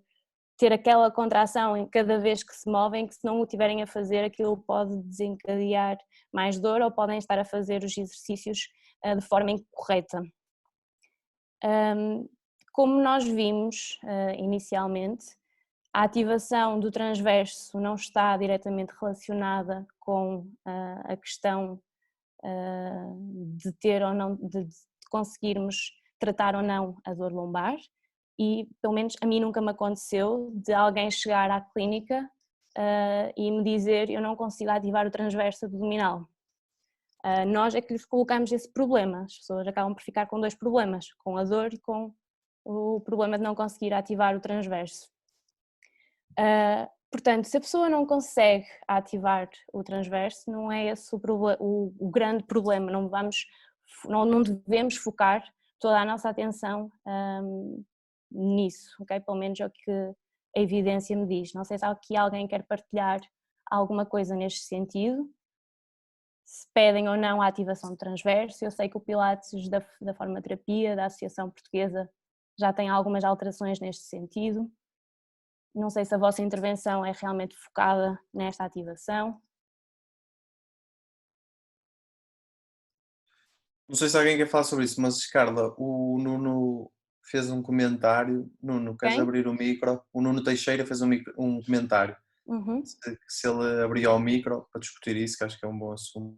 ter aquela contração em cada vez que se movem, que se não o tiverem a fazer, aquilo pode desencadear mais dor, ou podem estar a fazer os exercícios de forma incorreta. Como nós vimos inicialmente, a ativação do transverso não está diretamente relacionada com a questão de ter ou não, de conseguirmos tratar ou não a dor lombar, e pelo menos a mim nunca me aconteceu de alguém chegar à clínica e me dizer eu não consigo ativar o transverso abdominal. Nós é que lhes colocamos esse problema, as pessoas acabam por ficar com dois problemas, com a dor e com o problema de não conseguir ativar o transverso. Portanto, se a pessoa não consegue ativar o transverso, não é esse o grande problema, não devemos focar toda a nossa atenção nisso, ok? Pelo menos é o que a evidência me diz. Não sei se aqui alguém quer partilhar alguma coisa neste sentido, se pedem ou não a ativação do transverso. Eu sei que o Pilates da Formaterapia, da Associação Portuguesa, já tem algumas alterações neste sentido. Não sei se a vossa intervenção é realmente focada nesta ativação. Não sei se alguém quer falar sobre isso, mas Carla, o Nuno fez um comentário. Nuno, queres abrir o micro? O Nuno Teixeira fez um comentário. Uhum. Se ele abrir o micro para discutir isso, que acho que é um bom assunto.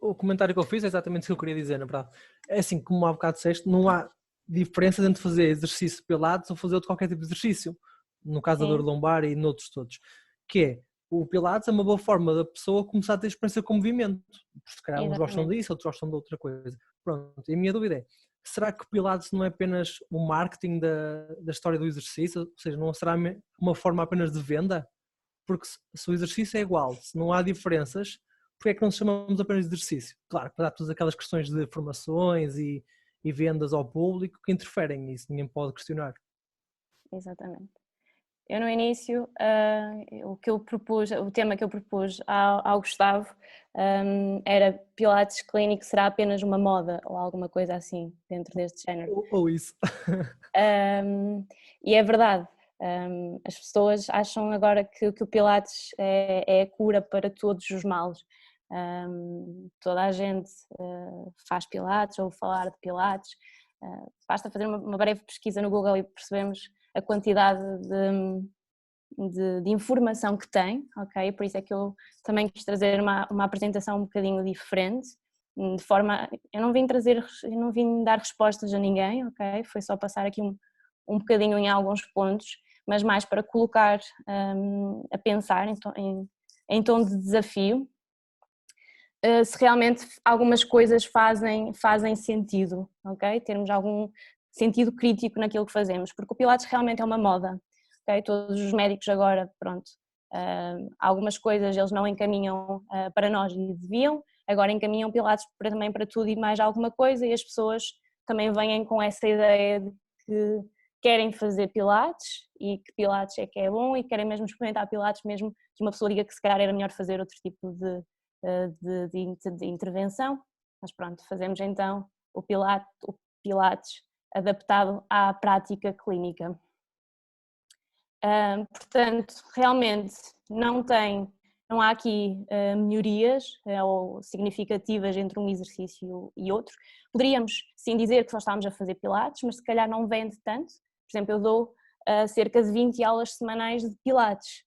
O comentário que eu fiz é exatamente o que eu queria dizer, na verdade. É assim, como há bocado disseste, não há diferença entre fazer exercício de Pilates ou fazer outro qualquer tipo de exercício. No caso da dor lombar e noutros todos. Que é, o Pilates é uma boa forma da pessoa começar a ter experiência com movimento. Se calhar uns gostam disso, outros gostam de outra coisa. Pronto, e a minha dúvida é, será que o Pilates não é apenas o marketing da história do exercício? Ou seja, não será uma forma apenas de venda? Porque se o exercício é igual, se não há diferenças, porque é que não se chamamos apenas de exercício? Claro, para dar todas aquelas questões de formações e vendas ao público que interferem nisso, ninguém pode questionar. Exatamente. Eu no início, o tema que eu propus ao Gustavo era Pilates clínico será apenas uma moda ou alguma coisa assim dentro deste género. Ou isso. E é verdade, as pessoas acham agora que o Pilates é a cura para todos os males. Toda a gente faz Pilates ou falar de Pilates. Basta fazer uma breve pesquisa no Google e percebemos a quantidade de informação que tem, ok? Por isso é que eu também quis trazer uma apresentação um bocadinho diferente, de forma, eu não vim dar respostas a ninguém, ok? Foi só passar aqui um bocadinho em alguns pontos, mas mais para colocar a pensar em tom de desafio, se realmente algumas coisas fazem sentido, ok? Termos algum sentido crítico naquilo que fazemos, porque o Pilates realmente é uma moda, ok? Todos os médicos agora, pronto, algumas coisas eles não encaminham para nós e deviam, agora encaminham Pilates também para tudo e mais alguma coisa, e as pessoas também vêm com essa ideia de que querem fazer Pilates e que Pilates é que é bom e querem mesmo experimentar Pilates, mesmo que uma pessoa diga que se calhar era melhor fazer outro tipo de intervenção, mas pronto, fazemos então o Pilates adaptado à prática clínica. Portanto, realmente não há aqui melhorias ou significativas entre um exercício e outro. Poderíamos sim dizer que só estamos a fazer Pilates, mas se calhar não vende tanto. Por exemplo, eu dou cerca de 20 aulas semanais de Pilates.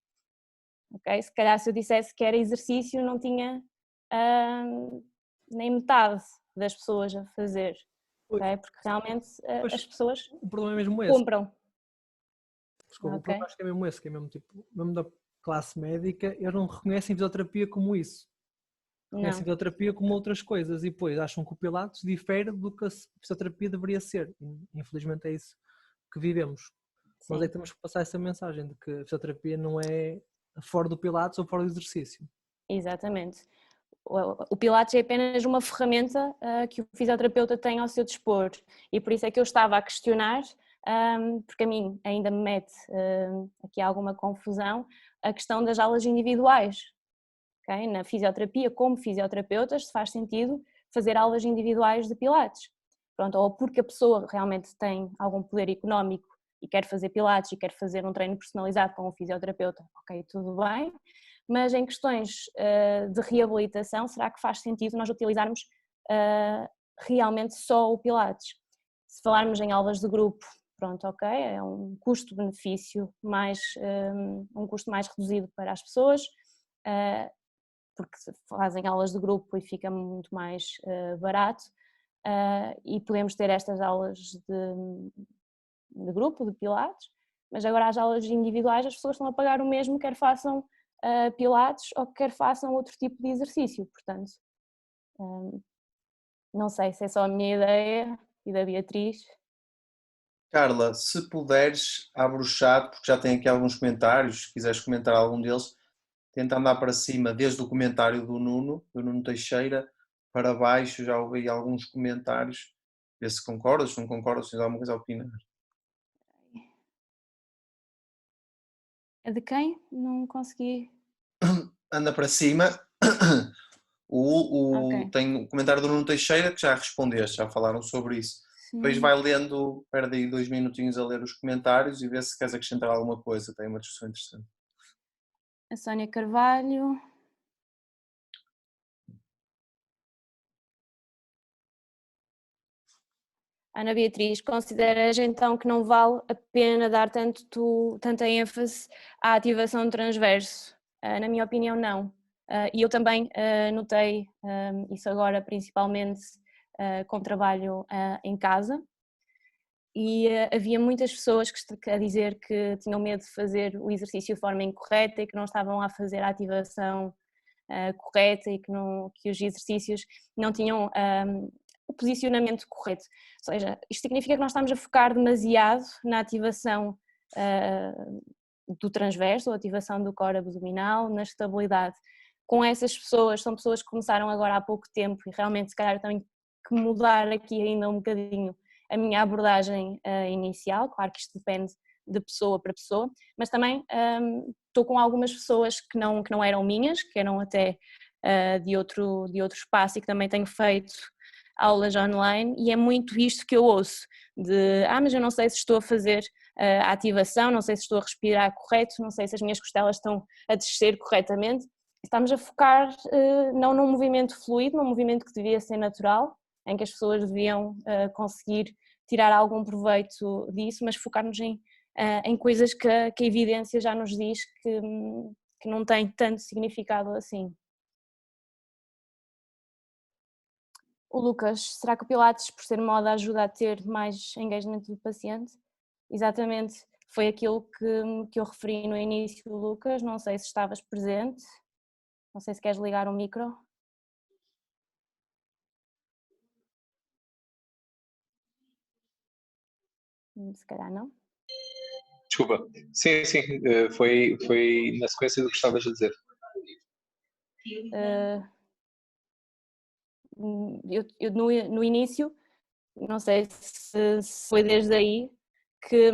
Okay? Se calhar se eu dissesse que era exercício não tinha nem metade das pessoas a fazer, okay? Porque realmente as pessoas o problema é mesmo compram. Desculpa, okay. O problema acho que é mesmo esse, que é mesmo tipo, mesmo da classe médica, eles não reconhecem fisioterapia como isso. Reconhecem fisioterapia como outras coisas e depois acham que o Pilates difere do que a fisioterapia deveria ser. Infelizmente é isso que vivemos. Sim. Nós é que temos que passar essa mensagem de que a fisioterapia não é fora do Pilates ou fora do exercício. Exatamente. O Pilates é apenas uma ferramenta que o fisioterapeuta tem ao seu dispor, e por isso é que eu estava a questionar, porque a mim ainda me mete aqui alguma confusão, a questão das aulas individuais. Okay? Na fisioterapia, como fisioterapeutas, se faz sentido fazer aulas individuais de Pilates. Pronto, ou porque a pessoa realmente tem algum poder económico e quer fazer Pilates e quer fazer um treino personalizado com um fisioterapeuta, ok, tudo bem, mas em questões de reabilitação, será que faz sentido nós utilizarmos realmente só o Pilates? Se falarmos em aulas de grupo, pronto, ok, é um custo-benefício mais, um custo mais reduzido para as pessoas, porque fazem aulas de grupo e fica muito mais barato, e podemos ter estas aulas de grupo, de Pilates, mas agora as aulas individuais as pessoas estão a pagar o mesmo, quer façam Pilates ou quer façam outro tipo de exercício, portanto, não sei se é só a minha ideia e da Beatriz. Carla, se puderes, abre o chat, porque já tem aqui alguns comentários, se quiseres comentar algum deles, tenta andar para cima, desde o comentário do Nuno Teixeira, para baixo, já ouvi alguns comentários, vê se concordas, se não concordas, se tens alguma coisa a opinar. É de quem? Não consegui. Anda para cima. Ok. Tem o comentário do Nuno Teixeira, que já respondeste, já falaram sobre isso. Sim. Depois vai lendo, perde aí 2 minutinhos a ler os comentários e vê se queres acrescentar alguma coisa, tem uma discussão interessante. A Sónia Carvalho. Ana Beatriz, consideras então que não vale a pena dar tanta ênfase à ativação do transverso? Na minha opinião, não. E eu também notei isso agora, principalmente com trabalho em casa, e havia muitas pessoas a dizer que tinham medo de fazer o exercício de forma incorreta e que não estavam a fazer a ativação correta e que os exercícios não tinham o posicionamento correto. Ou seja, isto significa que nós estamos a focar demasiado na ativação do transverso, ou ativação do core abdominal, na estabilidade. Com essas pessoas, são pessoas que começaram agora há pouco tempo e realmente se calhar tenho que mudar aqui ainda um bocadinho a minha abordagem inicial, claro que isto depende de pessoa para pessoa, mas também estou com algumas pessoas que não eram minhas, que eram até de outro espaço e que também tenho feito aulas online, e é muito isto que eu ouço, mas eu não sei se estou a fazer a ativação, não sei se estou a respirar correto, não sei se as minhas costelas estão a descer corretamente. Estamos a focar não num movimento fluido, num movimento que devia ser natural, em que as pessoas deviam conseguir tirar algum proveito disso, mas focar-nos em coisas que a evidência já nos diz que não tem tanto significado assim. O Lucas, será que o Pilates, por ser moda, ajuda a ter mais engagement do paciente? Exatamente, foi aquilo que eu referi no início, Lucas, não sei se estavas presente, não sei se queres ligar o micro. Se calhar não. Desculpa. Sim, foi na sequência do que estavas a dizer. Eu no início, não sei se foi desde aí que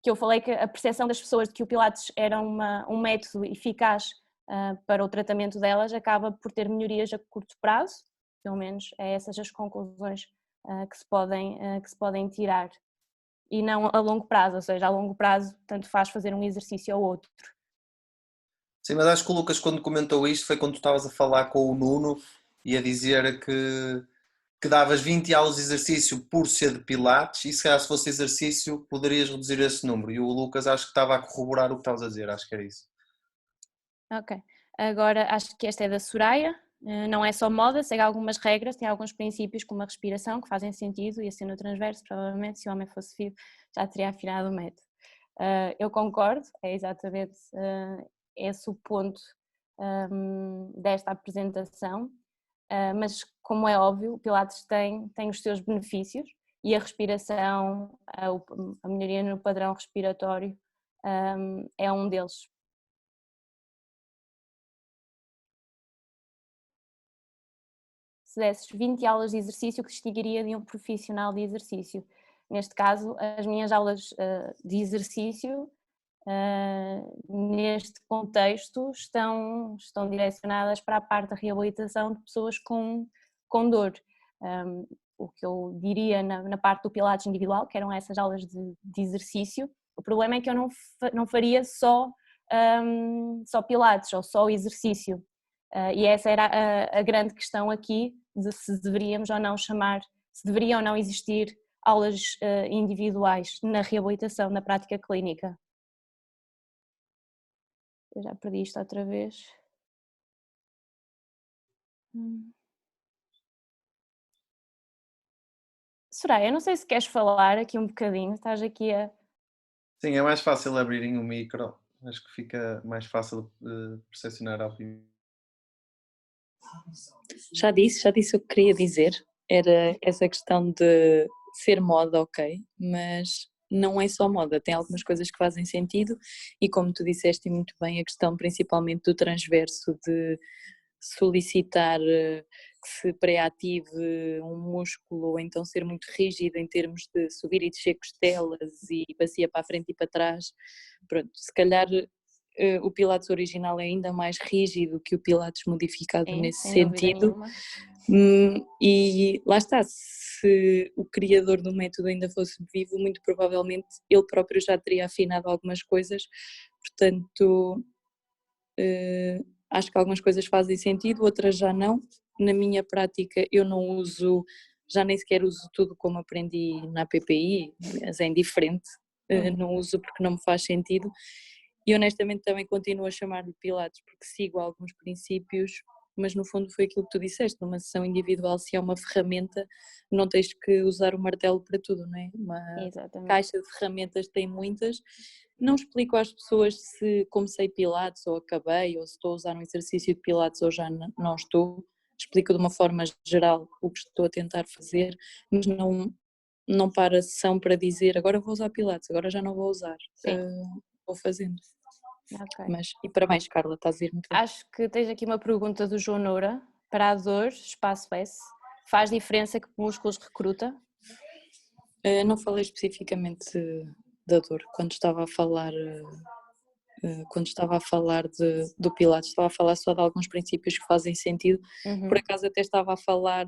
eu falei que a percepção das pessoas de que o Pilates era um método eficaz para o tratamento delas acaba por ter melhorias a curto prazo, pelo menos é essas as conclusões que se podem tirar, e não a longo prazo, ou seja, a longo prazo tanto faz fazer um exercício ou outro. Sim, mas acho que o Lucas, quando comentou isto, foi quando tu estavas a falar com o Nuno e a dizer que davas 20 aulas de exercício por ser de Pilates, e se calhar se fosse exercício poderias reduzir esse número, e o Lucas acho que estava a corroborar o que estavas a dizer, acho que era isso. Ok, agora acho que esta é da Soraya, não é só moda, segue algumas regras, tem alguns princípios como a respiração que fazem sentido, e assim no transverso provavelmente se o homem fosse vivo já teria afinado o método. Eu concordo, é exatamente esse o ponto desta apresentação, mas como é óbvio, o Pilates tem os seus benefícios, e a respiração, a melhoria no padrão respiratório é um deles. se desses 20 aulas de exercício, que distinguiria de um profissional de exercício. Neste caso, as minhas aulas de exercício, neste contexto, estão direcionadas para a parte da reabilitação de pessoas com dor. O que eu diria na parte do Pilates individual, que eram essas aulas de exercício, o problema é que eu não faria só Pilates ou só exercício. E essa era a grande questão aqui, de se deveríamos ou não se deveriam ou não existir aulas individuais na reabilitação, na prática clínica. Eu já perdi isto outra vez. Soraya, eu não sei se queres falar aqui um bocadinho, estás aqui a... Sim, é mais fácil abrirem o micro, acho que fica mais fácil percepcionar a opinião. Já disse o que queria dizer, era essa questão de ser moda, ok, mas não é só moda, tem algumas coisas que fazem sentido e como tu disseste muito bem, a questão principalmente do transverso, de solicitar que se pré-ative um músculo ou então ser muito rígido em termos de subir e descer costelas e bacia para a frente e para trás, pronto, se calhar o Pilates original é ainda mais rígido que o Pilates modificado nesse sentido. E lá está, se o criador do método ainda fosse vivo, muito provavelmente ele próprio já teria afinado algumas coisas, portanto acho que algumas coisas fazem sentido, outras já não. Na minha prática eu não uso, já nem sequer uso tudo como aprendi na PPI, mas é indiferente, não uso porque não me faz sentido. E honestamente também continuo a chamar-lhe Pilates porque sigo alguns princípios, mas no fundo foi aquilo que tu disseste, numa sessão individual, se é uma ferramenta, não tens que usar o martelo para tudo, não é? Uma caixa de ferramentas tem muitas. Não explico às pessoas se comecei Pilates ou acabei, ou se estou a usar um exercício de Pilates ou já não estou. Explico de uma forma geral o que estou a tentar fazer, mas não para a sessão para dizer agora vou usar Pilates, agora já não vou usar. Vou fazendo. Okay. Mas, e parabéns, Carla, estás a ir muito bem. Acho que tens aqui uma pergunta do João Noura. Para a dor, espaço S, faz diferença que músculos recruta? Não falei especificamente da dor. Quando estava a falar do Pilates, estava a falar só de alguns princípios que fazem sentido. Por acaso até estava a falar,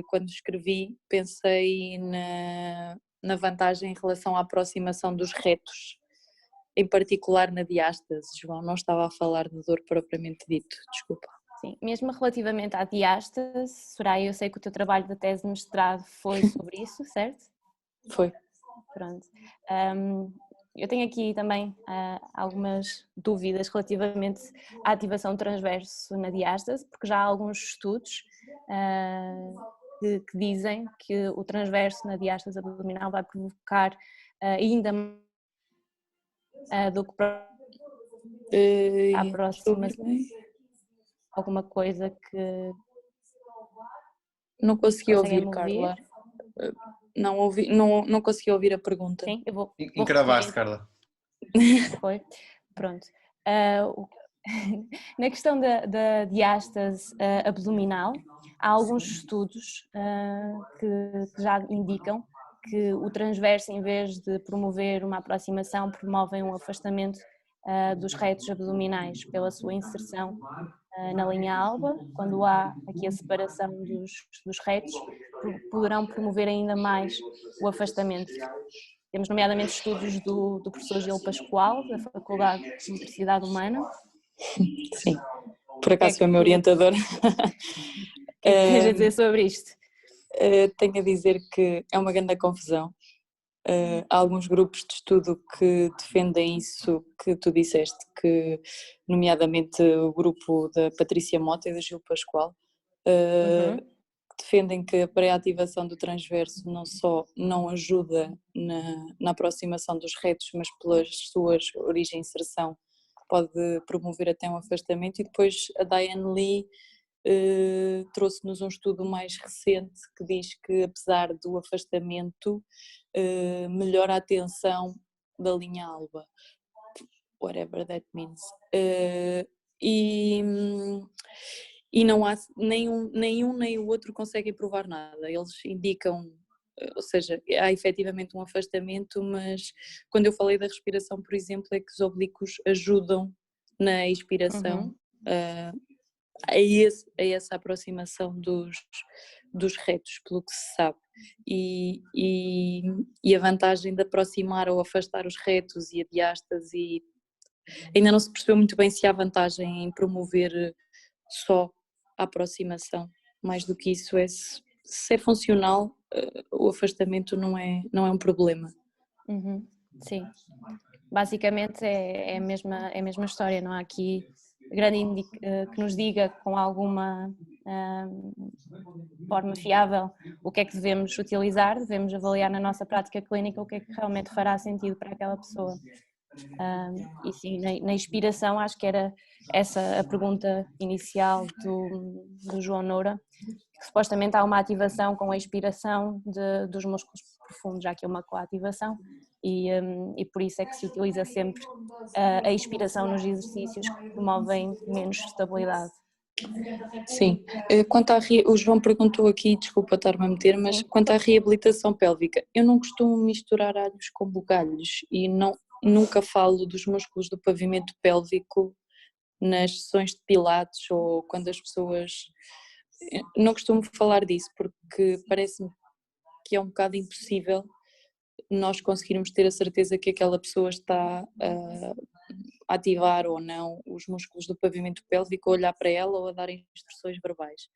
quando escrevi, pensei na vantagem em relação à aproximação dos retos, em particular na diástase, João, não estava a falar de dor propriamente dito, desculpa. Sim, mesmo relativamente à diástase, Soraya, eu sei que o teu trabalho da tese de mestrado foi sobre isso, certo? Foi. Pronto. Eu tenho aqui também algumas dúvidas relativamente à ativação transverso na diástase, porque já há alguns estudos que dizem que o transverso na diástase abdominal vai provocar ainda do que a aproximação, alguma coisa que não consegui ouvir, Carla. Não ouvi, não consegui ouvir a pergunta. Sim, eu vou encravaste, Carla. Foi, pronto. Na questão da diástase abdominal, há alguns estudos que já indicam que o transverso, em vez de promover uma aproximação, promovem um afastamento dos retos abdominais pela sua inserção na linha alba. Quando há aqui a separação dos retos, poderão promover ainda mais o afastamento. Temos nomeadamente estudos do professor Gil Pascoal, da Faculdade de Motricidade Humana. Sim, por acaso foi o meu orientador. O que é que tens a dizer sobre isto? Tenho a dizer que é uma grande confusão. Há alguns grupos de estudo que defendem isso que tu disseste, que nomeadamente o grupo da Patrícia Mota e da Gil Pascoal, defendem que a pré-ativação do transverso não só não ajuda na aproximação dos retos, mas pelas suas origem e inserção pode promover até um afastamento. E depois a Diane Lee trouxe-nos um estudo mais recente que diz que apesar do afastamento melhora a tensão da linha alba, whatever that means. e não há nem um nem o outro conseguem provar nada. Eles indicam, ou seja, há efetivamente um afastamento, mas quando eu falei da respiração, por exemplo, é que os oblíquos ajudam na expiração a essa aproximação dos retos, pelo que se sabe. E a vantagem de aproximar ou afastar os retos e a diástase, ainda não se percebeu muito bem se há vantagem em promover só a aproximação. Mais do que isso, se é funcional, o afastamento não é um problema. Sim, basicamente é a mesma história, não há aqui grande que nos diga com alguma forma fiável o que é que devemos utilizar, devemos avaliar na nossa prática clínica o que é que realmente fará sentido para aquela pessoa. E sim, na expiração acho que era essa a pergunta inicial do João Noura, que supostamente há uma ativação com a expiração dos músculos profundos, já que é uma coativação, e por isso é que se utiliza sempre a expiração nos exercícios que promovem menos estabilidade. Sim, o João perguntou aqui, desculpa estar-me a meter, mas quanto à reabilitação pélvica, eu não costumo misturar alhos com bugalhos e nunca falo dos músculos do pavimento pélvico nas sessões de pilates ou quando as pessoas... Não costumo falar disso porque parece-me que é um bocado impossível nós conseguirmos ter a certeza que aquela pessoa está a ativar ou não os músculos do pavimento pélvico, a olhar para ela ou a dar instruções verbais.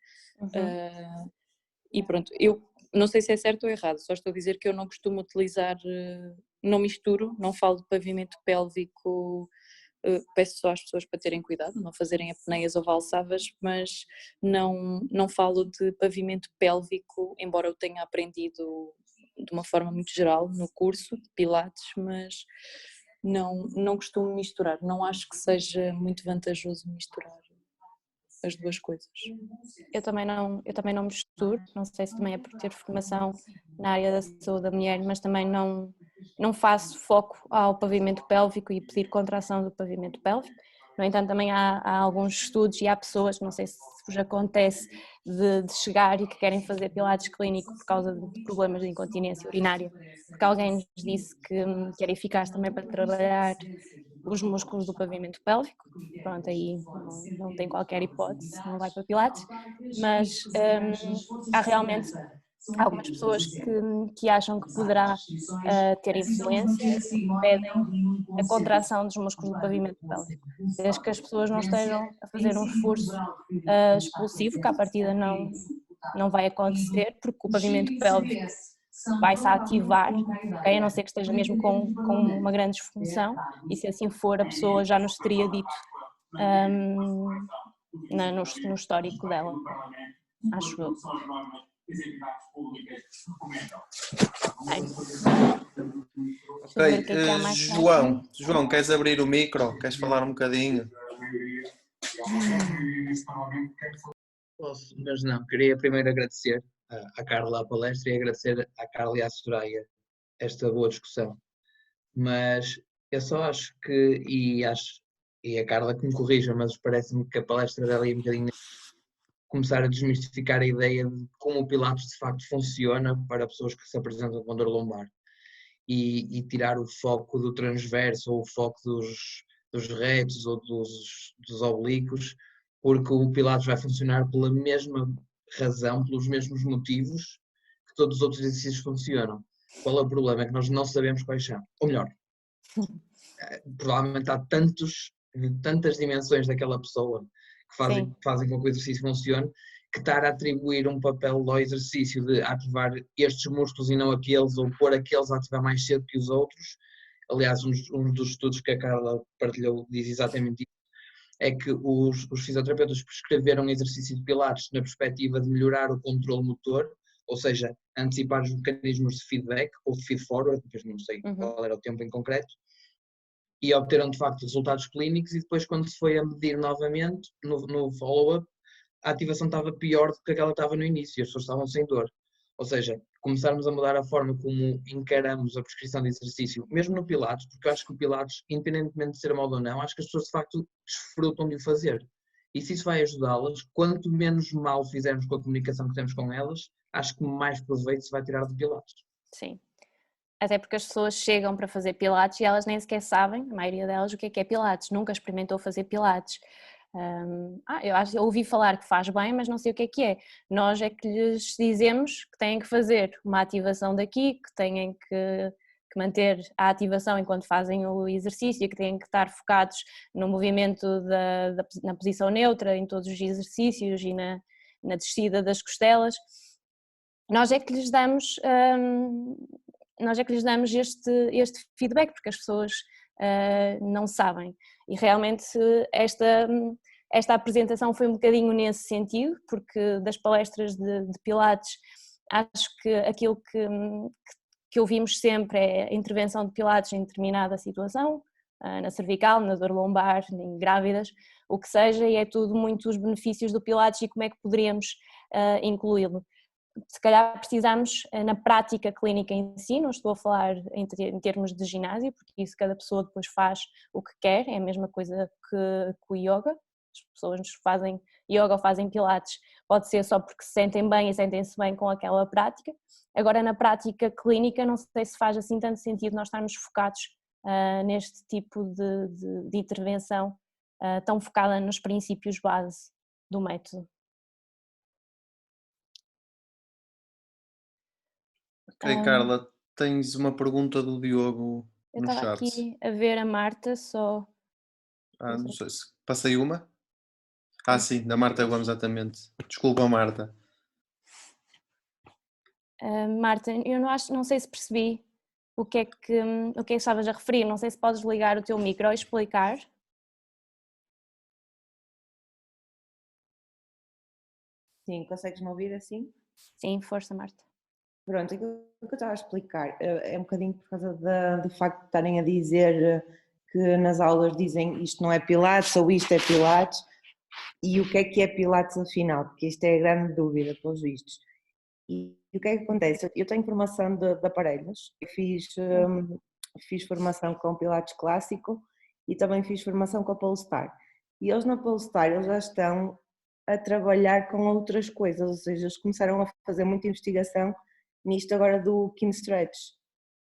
E pronto, eu não sei se é certo ou errado, só estou a dizer que eu não costumo utilizar, não misturo, não falo de pavimento pélvico, peço só às pessoas para terem cuidado, não fazerem apneias ou valsalvas, mas não falo de pavimento pélvico, embora eu tenha aprendido de uma forma muito geral no curso de Pilates, mas não costumo misturar, não acho que seja muito vantajoso misturar as duas coisas. Eu também não misturo, não sei se também é por ter formação na área da saúde da mulher, mas também não faço foco ao pavimento pélvico e pedir contração do pavimento pélvico. No entanto, também há alguns estudos e há pessoas, não sei se vos acontece, de chegar e que querem fazer pilates clínico por causa de problemas de incontinência urinária, porque alguém nos disse que era eficaz também para trabalhar os músculos do pavimento pélvico. Pronto, aí não tem qualquer hipótese, não vai para pilates, mas há realmente algumas pessoas que acham que poderá ter influência, pedem a contração dos músculos do pavimento pélvico, desde que as pessoas não estejam a fazer um esforço expulsivo, que à partida não vai acontecer, porque o pavimento pélvico vai-se a ativar, okay? A não ser que esteja mesmo com uma grande disfunção, e se assim for a pessoa já nos teria dito no histórico dela, acho eu. Ok, João, queres abrir o micro? Queres falar um bocadinho? Posso, mas não. Queria primeiro agradecer à Carla a palestra e agradecer à Carla e à Soraya esta boa discussão. Mas eu só acho que, e a Carla que me corrija, mas parece-me que a palestra dela ia um bocadinho começar a desmistificar a ideia de como o Pilates de facto funciona para pessoas que se apresentam com dor lombar e tirar o foco do transverso ou o foco dos retos ou dos oblíquos, porque o Pilates vai funcionar pela mesma razão, pelos mesmos motivos que todos os outros exercícios funcionam. Qual é o problema? É que nós não sabemos quais são. Ou melhor, provavelmente há tantas dimensões daquela pessoa que fazem com que o exercício funcione, que estar a atribuir um papel ao exercício de ativar estes músculos e não aqueles, ou pôr aqueles a ativar mais cedo que os outros. Aliás, um dos estudos que a Carla partilhou diz exatamente isso, é que os fisioterapeutas prescreveram exercício de pilates na perspectiva de melhorar o controle motor, ou seja, antecipar os mecanismos de feedback ou de feed-forward, depois não sei qual era o tempo em concreto, e obteram de facto resultados clínicos, e depois quando se foi a medir novamente, no follow-up, a ativação estava pior do que aquela que estava no início, as pessoas estavam sem dor. Ou seja, começarmos a mudar a forma como encaramos a prescrição de exercício, mesmo no Pilates, porque eu acho que o Pilates, independentemente de ser modo ou não, acho que as pessoas de facto desfrutam de o fazer. e se isso vai ajudá-las, quanto menos mal fizermos com a comunicação que temos com elas, acho que mais proveito se vai tirar do Pilates. Sim. Até porque as pessoas chegam para fazer Pilates e elas nem sequer sabem, a maioria delas, o que é Pilates, nunca experimentou fazer Pilates. Eu ouvi falar que faz bem, mas não sei o que é. Nós é que lhes dizemos que têm que fazer uma ativação daqui, que têm que manter a ativação enquanto fazem o exercício, que têm que estar focados no movimento na posição neutra, em todos os exercícios e na descida das costelas. Nós é que lhes damos este feedback, porque as pessoas não sabem. E realmente esta apresentação foi um bocadinho nesse sentido, porque das palestras de Pilates, acho que aquilo que ouvimos sempre é a intervenção de Pilates em determinada situação, na cervical, na dor lombar, em grávidas, o que seja, e é tudo muito os benefícios do Pilates e como é que poderíamos incluí-lo. Se calhar precisamos na prática clínica em si, não estou a falar em termos de ginásio, porque isso cada pessoa depois faz o que quer, é a mesma coisa que o yoga, as pessoas nos fazem yoga ou fazem pilates, pode ser só porque se sentem bem e sentem-se bem com aquela prática. Agora na prática clínica não sei se faz assim tanto sentido nós estarmos focados neste tipo de intervenção tão focada nos princípios base do método. Ok, Carla, tens uma pergunta do Diogo no chat. Eu estava aqui a ver a Marta só. Não sei se passei uma. Sim, da Marta Gomes, exatamente. Desculpa, Marta. Marta, eu não sei se percebi o que é que estavas a referir, não sei se podes ligar o teu micro e explicar. Sim, consegues-me ouvir assim? Sim, força, Marta. Pronto, aquilo que eu estava a explicar é um bocadinho por causa do facto de estarem a dizer que nas aulas dizem isto não é Pilates ou isto é Pilates, e o que é Pilates afinal, porque isto é a grande dúvida pelos vistos. E o que é que acontece? Eu tenho formação de aparelhos, fiz formação com Pilates clássico e também fiz formação com a Polestar. E eles na Polestar eles já estão a trabalhar com outras coisas, ou seja, eles começaram a fazer muita investigação nisto agora do Kinstretch.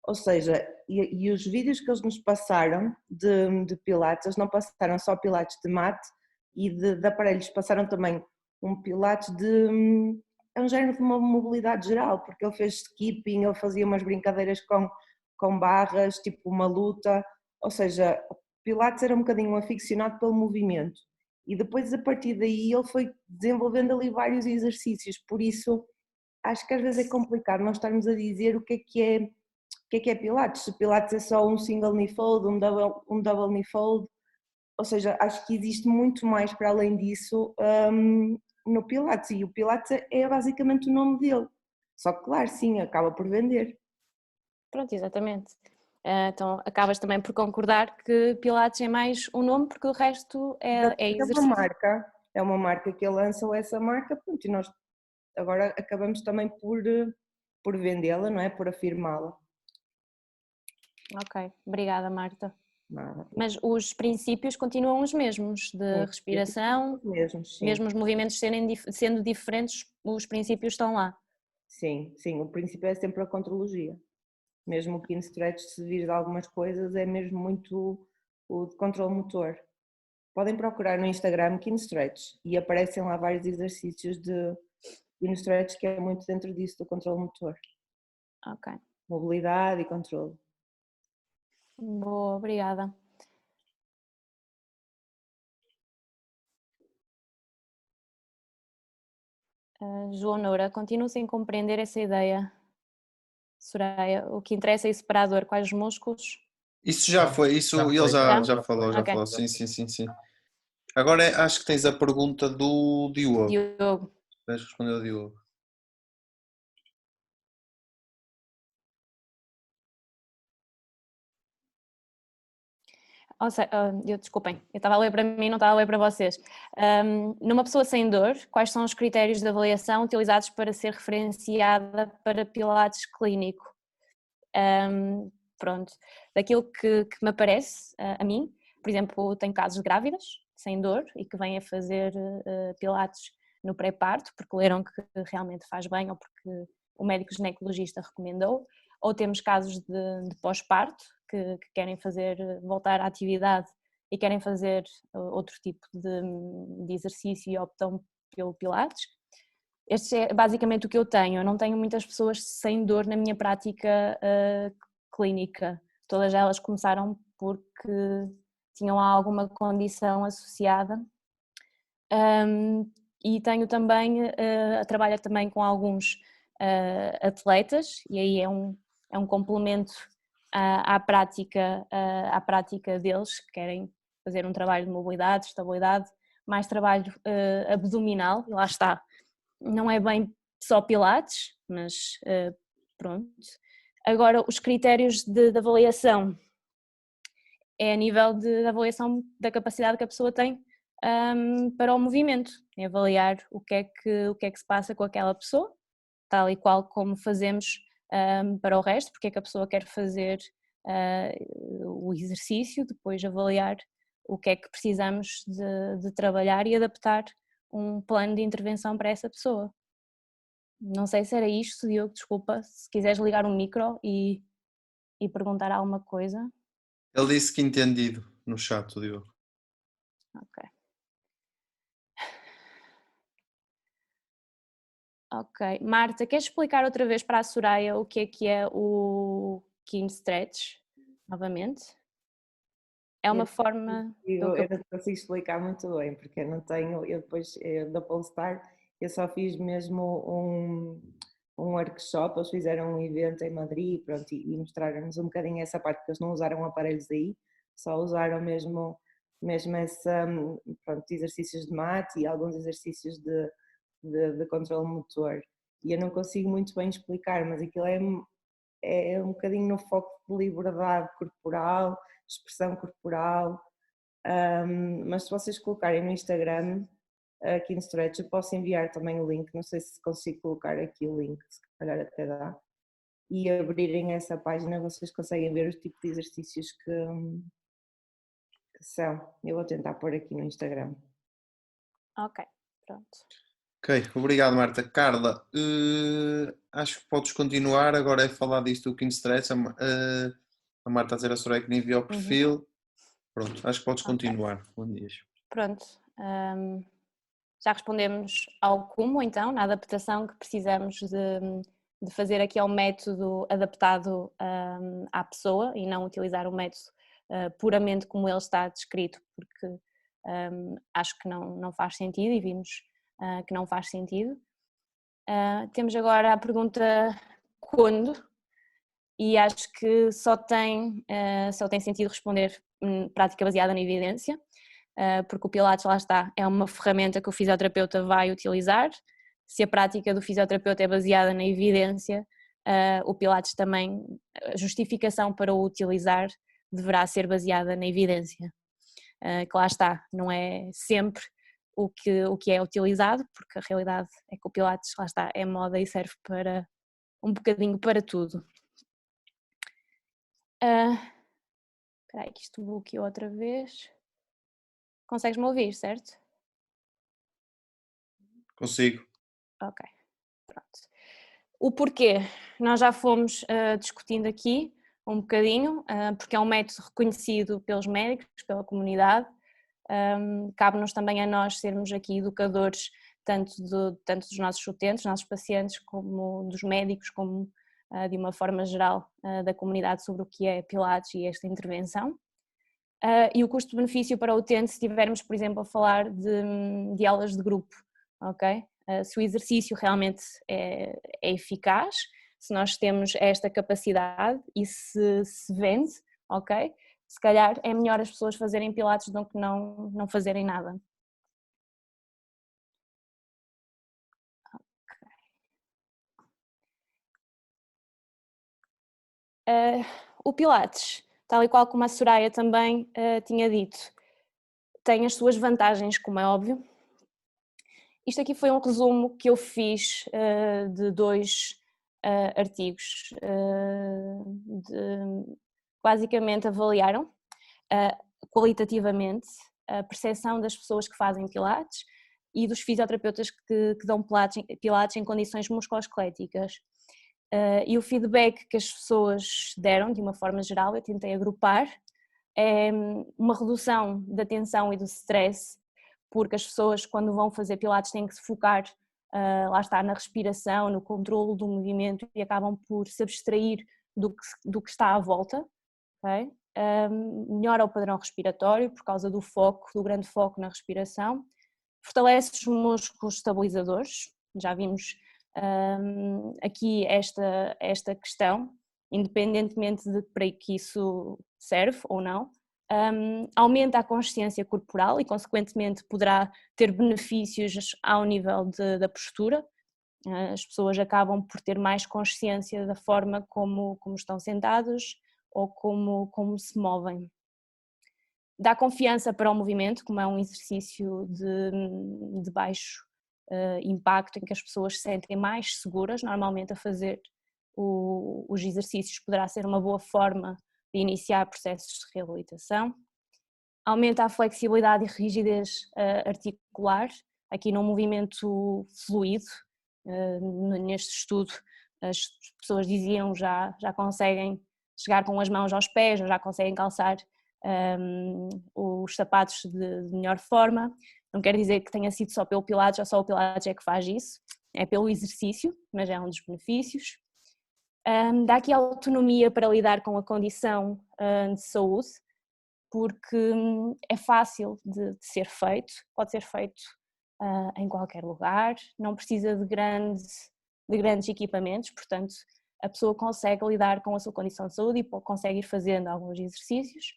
Ou seja, e os vídeos que eles nos passaram de Pilates, eles não passaram só Pilates de mat e de aparelhos, passaram também um Pilates é um género de uma mobilidade geral, porque ele fez skipping, ele fazia umas brincadeiras com barras, tipo uma luta, ou seja, Pilates era um bocadinho aficionado pelo movimento. E depois, a partir daí, ele foi desenvolvendo ali vários exercícios, por isso acho que às vezes é complicado nós estarmos a dizer o que é Pilates, se Pilates é só um single knee fold, um double knee fold, ou seja, acho que existe muito mais para além disso no Pilates, e o Pilates é basicamente o nome dele, só que claro, sim, acaba por vender. Pronto, exatamente. Então acabas também por concordar que Pilates é mais um nome porque o resto é exercício. É uma marca que ele lançou essa marca, pronto, e nós agora acabamos também por vendê-la, não é? Por afirmá-la. Ok, obrigada Marta. Nada. Mas os princípios continuam os mesmos, de respiração, mesmo os movimentos sendo diferentes, os princípios estão lá. Sim, o princípio é sempre a contrologia. Mesmo o Kinstretch, se vir algumas coisas, é mesmo muito o de controle motor. Podem procurar no Instagram Kinstretch e aparecem lá vários exercícios de Kinstretch que é muito dentro disso, do controle motor. Ok. Mobilidade e controle. Boa, obrigada. João Noura, continuo sem compreender essa ideia. Soraya, o que interessa é separador, quais os músculos? Isso já foi, ele já falou, Okay. Sim. Agora acho que tens a pergunta do Diogo. Vais responder ao Diogo. Desculpem, eu estava a ler para mim, não estava a ler para vocês. Numa pessoa sem dor, quais são os critérios de avaliação utilizados para ser referenciada para Pilates clínico? Pronto, daquilo que me aparece a mim, por exemplo, tenho casos de grávidas, sem dor e que vêm a fazer pilates no pré-parto, porque leram que realmente faz bem ou porque o médico ginecologista recomendou, ou temos casos de pós-parto que querem voltar à atividade e querem fazer outro tipo de exercício e optam pelo pilates. Este é basicamente o que eu tenho. Eu não tenho muitas pessoas sem dor na minha prática clínica. Todas elas começaram porque tinham alguma condição associada. E tenho também, trabalho também com alguns atletas, e aí é um complemento à prática deles, que querem fazer um trabalho de mobilidade, estabilidade, mais trabalho abdominal, e lá está. Não é bem só pilates, mas pronto. Agora, os critérios de avaliação é a nível de avaliação da capacidade que a pessoa tem para o movimento, é avaliar o que é que se passa com aquela pessoa, tal e qual como fazemos para o resto, porque é que a pessoa quer fazer o exercício, depois avaliar o que é que precisamos de trabalhar e adaptar um plano de intervenção para essa pessoa. Não sei se era isto, Diogo, desculpa, se quiseres ligar o micro e perguntar alguma coisa. Ele disse que entendido no chat, o Diogo. Ok. Ok. Marta, queres explicar outra vez para a Soraya o que é o Kin Stretch, novamente? É uma forma... Eu não consigo explicar muito bem, porque eu não tenho, eu depois da Polestar, eu só fiz mesmo um workshop, eles fizeram um evento em Madrid, pronto, e mostraram-nos um bocadinho essa parte, porque eles não usaram aparelhos aí, só usaram mesmo essa, pronto, exercícios de mate e alguns exercícios de controle motor. E eu não consigo muito bem explicar, mas aquilo é um bocadinho no foco de liberdade corporal, expressão corporal, mas se vocês colocarem no Instagram, aqui no Stretch, eu posso enviar também o link, não sei se consigo colocar aqui o link, se calhar até dá, e abrirem essa página vocês conseguem ver os tipos de exercícios que são. Eu vou tentar pôr aqui no Instagram. Ok, pronto. Ok, obrigado Marta. Carla, acho que podes continuar, agora é falar disto do Kin Stretch, a Marta a dizer a Soraya que nem enviou o perfil, pronto, acho que podes continuar. Bom dia. Pronto, já respondemos ao como então, na adaptação que precisamos de fazer aqui ao método adaptado à pessoa e não utilizar o método puramente como ele está descrito, porque acho que não faz sentido e vimos que não faz sentido. Temos agora a pergunta quando, e acho que só tem sentido responder prática baseada na evidência, porque o Pilates, lá está, é uma ferramenta que o fisioterapeuta vai utilizar. Se a prática do fisioterapeuta é baseada na evidência, o Pilates também, a justificação para o utilizar deverá ser baseada na evidência. Que lá está, não é sempre o que é utilizado, porque a realidade é que o Pilates, lá está, é moda e serve para um bocadinho para tudo. Espera aí que isto bloqueou outra vez. Consegues-me ouvir, certo? Consigo. Ok, pronto. O porquê, nós já fomos discutindo aqui um bocadinho, porque é um método reconhecido pelos médicos, pela comunidade. Cabe-nos também a nós sermos aqui educadores tanto dos nossos utentes, nossos pacientes, como dos médicos, como de uma forma geral da comunidade sobre o que é Pilates e esta intervenção. E o custo-benefício para o utente, se estivermos, por exemplo, a falar de aulas de grupo, ok? Se o exercício realmente é eficaz, se nós temos esta capacidade e se vende, ok? Se calhar é melhor as pessoas fazerem Pilates do que não fazerem nada. Okay. O Pilates, tal e qual como a Soraya também tinha dito, tem as suas vantagens, como é óbvio. Isto aqui foi um resumo que eu fiz de 2 artigos, basicamente avaliaram qualitativamente a percepção das pessoas que fazem pilates e dos fisioterapeutas que dão pilates em condições musculoesqueléticas. E o feedback que as pessoas deram, de uma forma geral, eu tentei agrupar, é uma redução da tensão e do stress, porque as pessoas, quando vão fazer pilates, têm que se focar, lá está, na respiração, no controlo do movimento, e acabam por se abstrair do que está à volta. Okay? Melhora o padrão respiratório por causa do foco, do grande foco na respiração, fortalece os músculos estabilizadores, já vimos aqui esta questão, independentemente de para que isso serve ou não, aumenta a consciência corporal e consequentemente poderá ter benefícios ao nível da postura. As pessoas acabam por ter mais consciência da forma como estão sentados ou como se movem. Dá confiança para o movimento, como é um exercício de baixo impacto, em que as pessoas se sentem mais seguras, normalmente a fazer os exercícios poderá ser uma boa forma de iniciar processos de reabilitação. Aumenta a flexibilidade e rigidez articular, aqui num movimento fluido. Neste estudo as pessoas diziam já conseguem chegar com as mãos aos pés, já conseguem calçar os sapatos de melhor forma. Não quer dizer que tenha sido só pelo Pilates, ou só o Pilates é que faz isso, é pelo exercício, mas é um dos benefícios. Dá aqui autonomia para lidar com a condição de saúde, porque é fácil de ser feito, pode ser feito em qualquer lugar, não precisa de grandes equipamentos, portanto a pessoa consegue lidar com a sua condição de saúde e consegue ir fazendo alguns exercícios,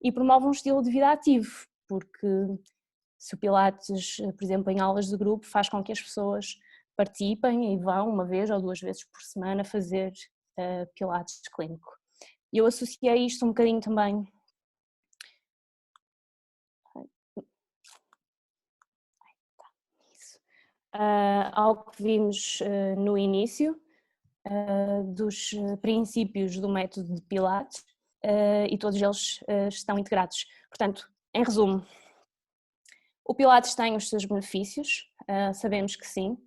e promove um estilo de vida ativo, porque se o Pilates, por exemplo, em aulas de grupo, faz com que as pessoas participem e vão uma vez ou duas vezes por semana fazer Pilates clínico. E eu associei isto um bocadinho também ao que vimos no início, dos princípios do método de Pilates, e todos eles estão integrados. Portanto, em resumo, o Pilates tem os seus benefícios, sabemos que sim.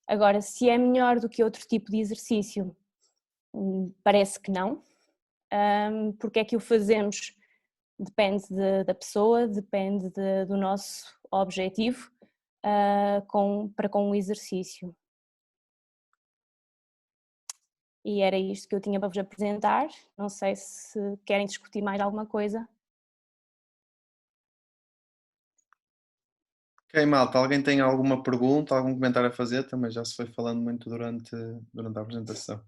Agora, se é melhor do que outro tipo de exercício, parece que não. Porque é que o fazemos? Depende da pessoa, depende do nosso objetivo para com o exercício. E era isto que eu tinha para vos apresentar. Não sei se querem discutir mais alguma coisa. Ok, malta, alguém tem alguma pergunta, algum comentário a fazer? Também já se foi falando muito durante a apresentação.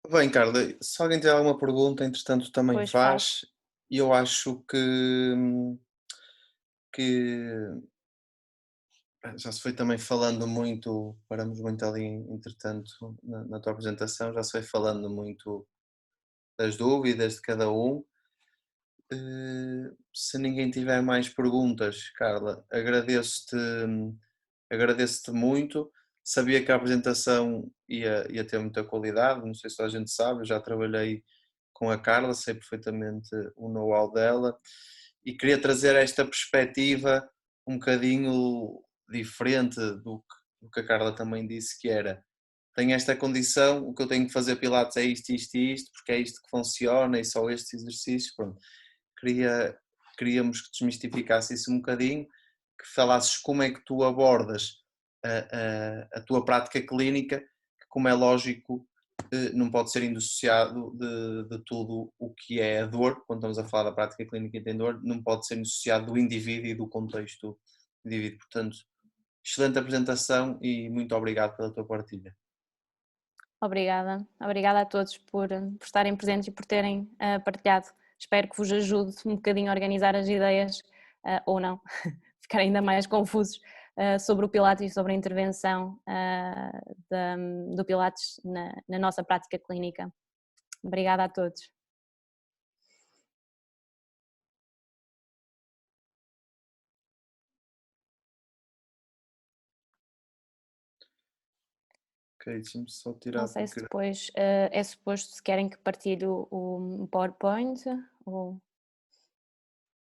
Bem, Carla, se alguém tiver alguma pergunta, entretanto também Pois faz. E eu acho que já se foi também falando muito, paramos muito ali, entretanto, na tua apresentação, já se foi falando muito das dúvidas de cada um. Se ninguém tiver mais perguntas, Carla, agradeço-te muito. Sabia que a apresentação ia ter muita qualidade, não sei se a gente sabe, eu já trabalhei com a Carla, sei perfeitamente o know-how dela e queria trazer esta perspectiva um bocadinho diferente do que a Carla também disse, que era: tenho esta condição, o que eu tenho que fazer Pilates é isto, isto e isto, porque é isto que funciona e só estes exercícios. Pronto. Queríamos que desmistificasse isso um bocadinho, que falasses como é que tu abordas a tua prática clínica, que, como é lógico, não pode ser indissociado de tudo o que é a dor. Quando estamos a falar da prática clínica e tem dor, não pode ser indissociado do indivíduo e do contexto do indivíduo. Portanto, excelente apresentação e muito obrigado pela tua partilha. Obrigada a todos por estarem presentes e por terem partilhado. Espero que vos ajude um bocadinho a organizar as ideias, ou não, ficar ainda mais confusos sobre o Pilates e sobre a intervenção do Pilates na nossa prática clínica. Obrigada a todos. Ok, deixa-me só tirar. Não sei se depois é suposto se querem que partilhe o PowerPoint ou...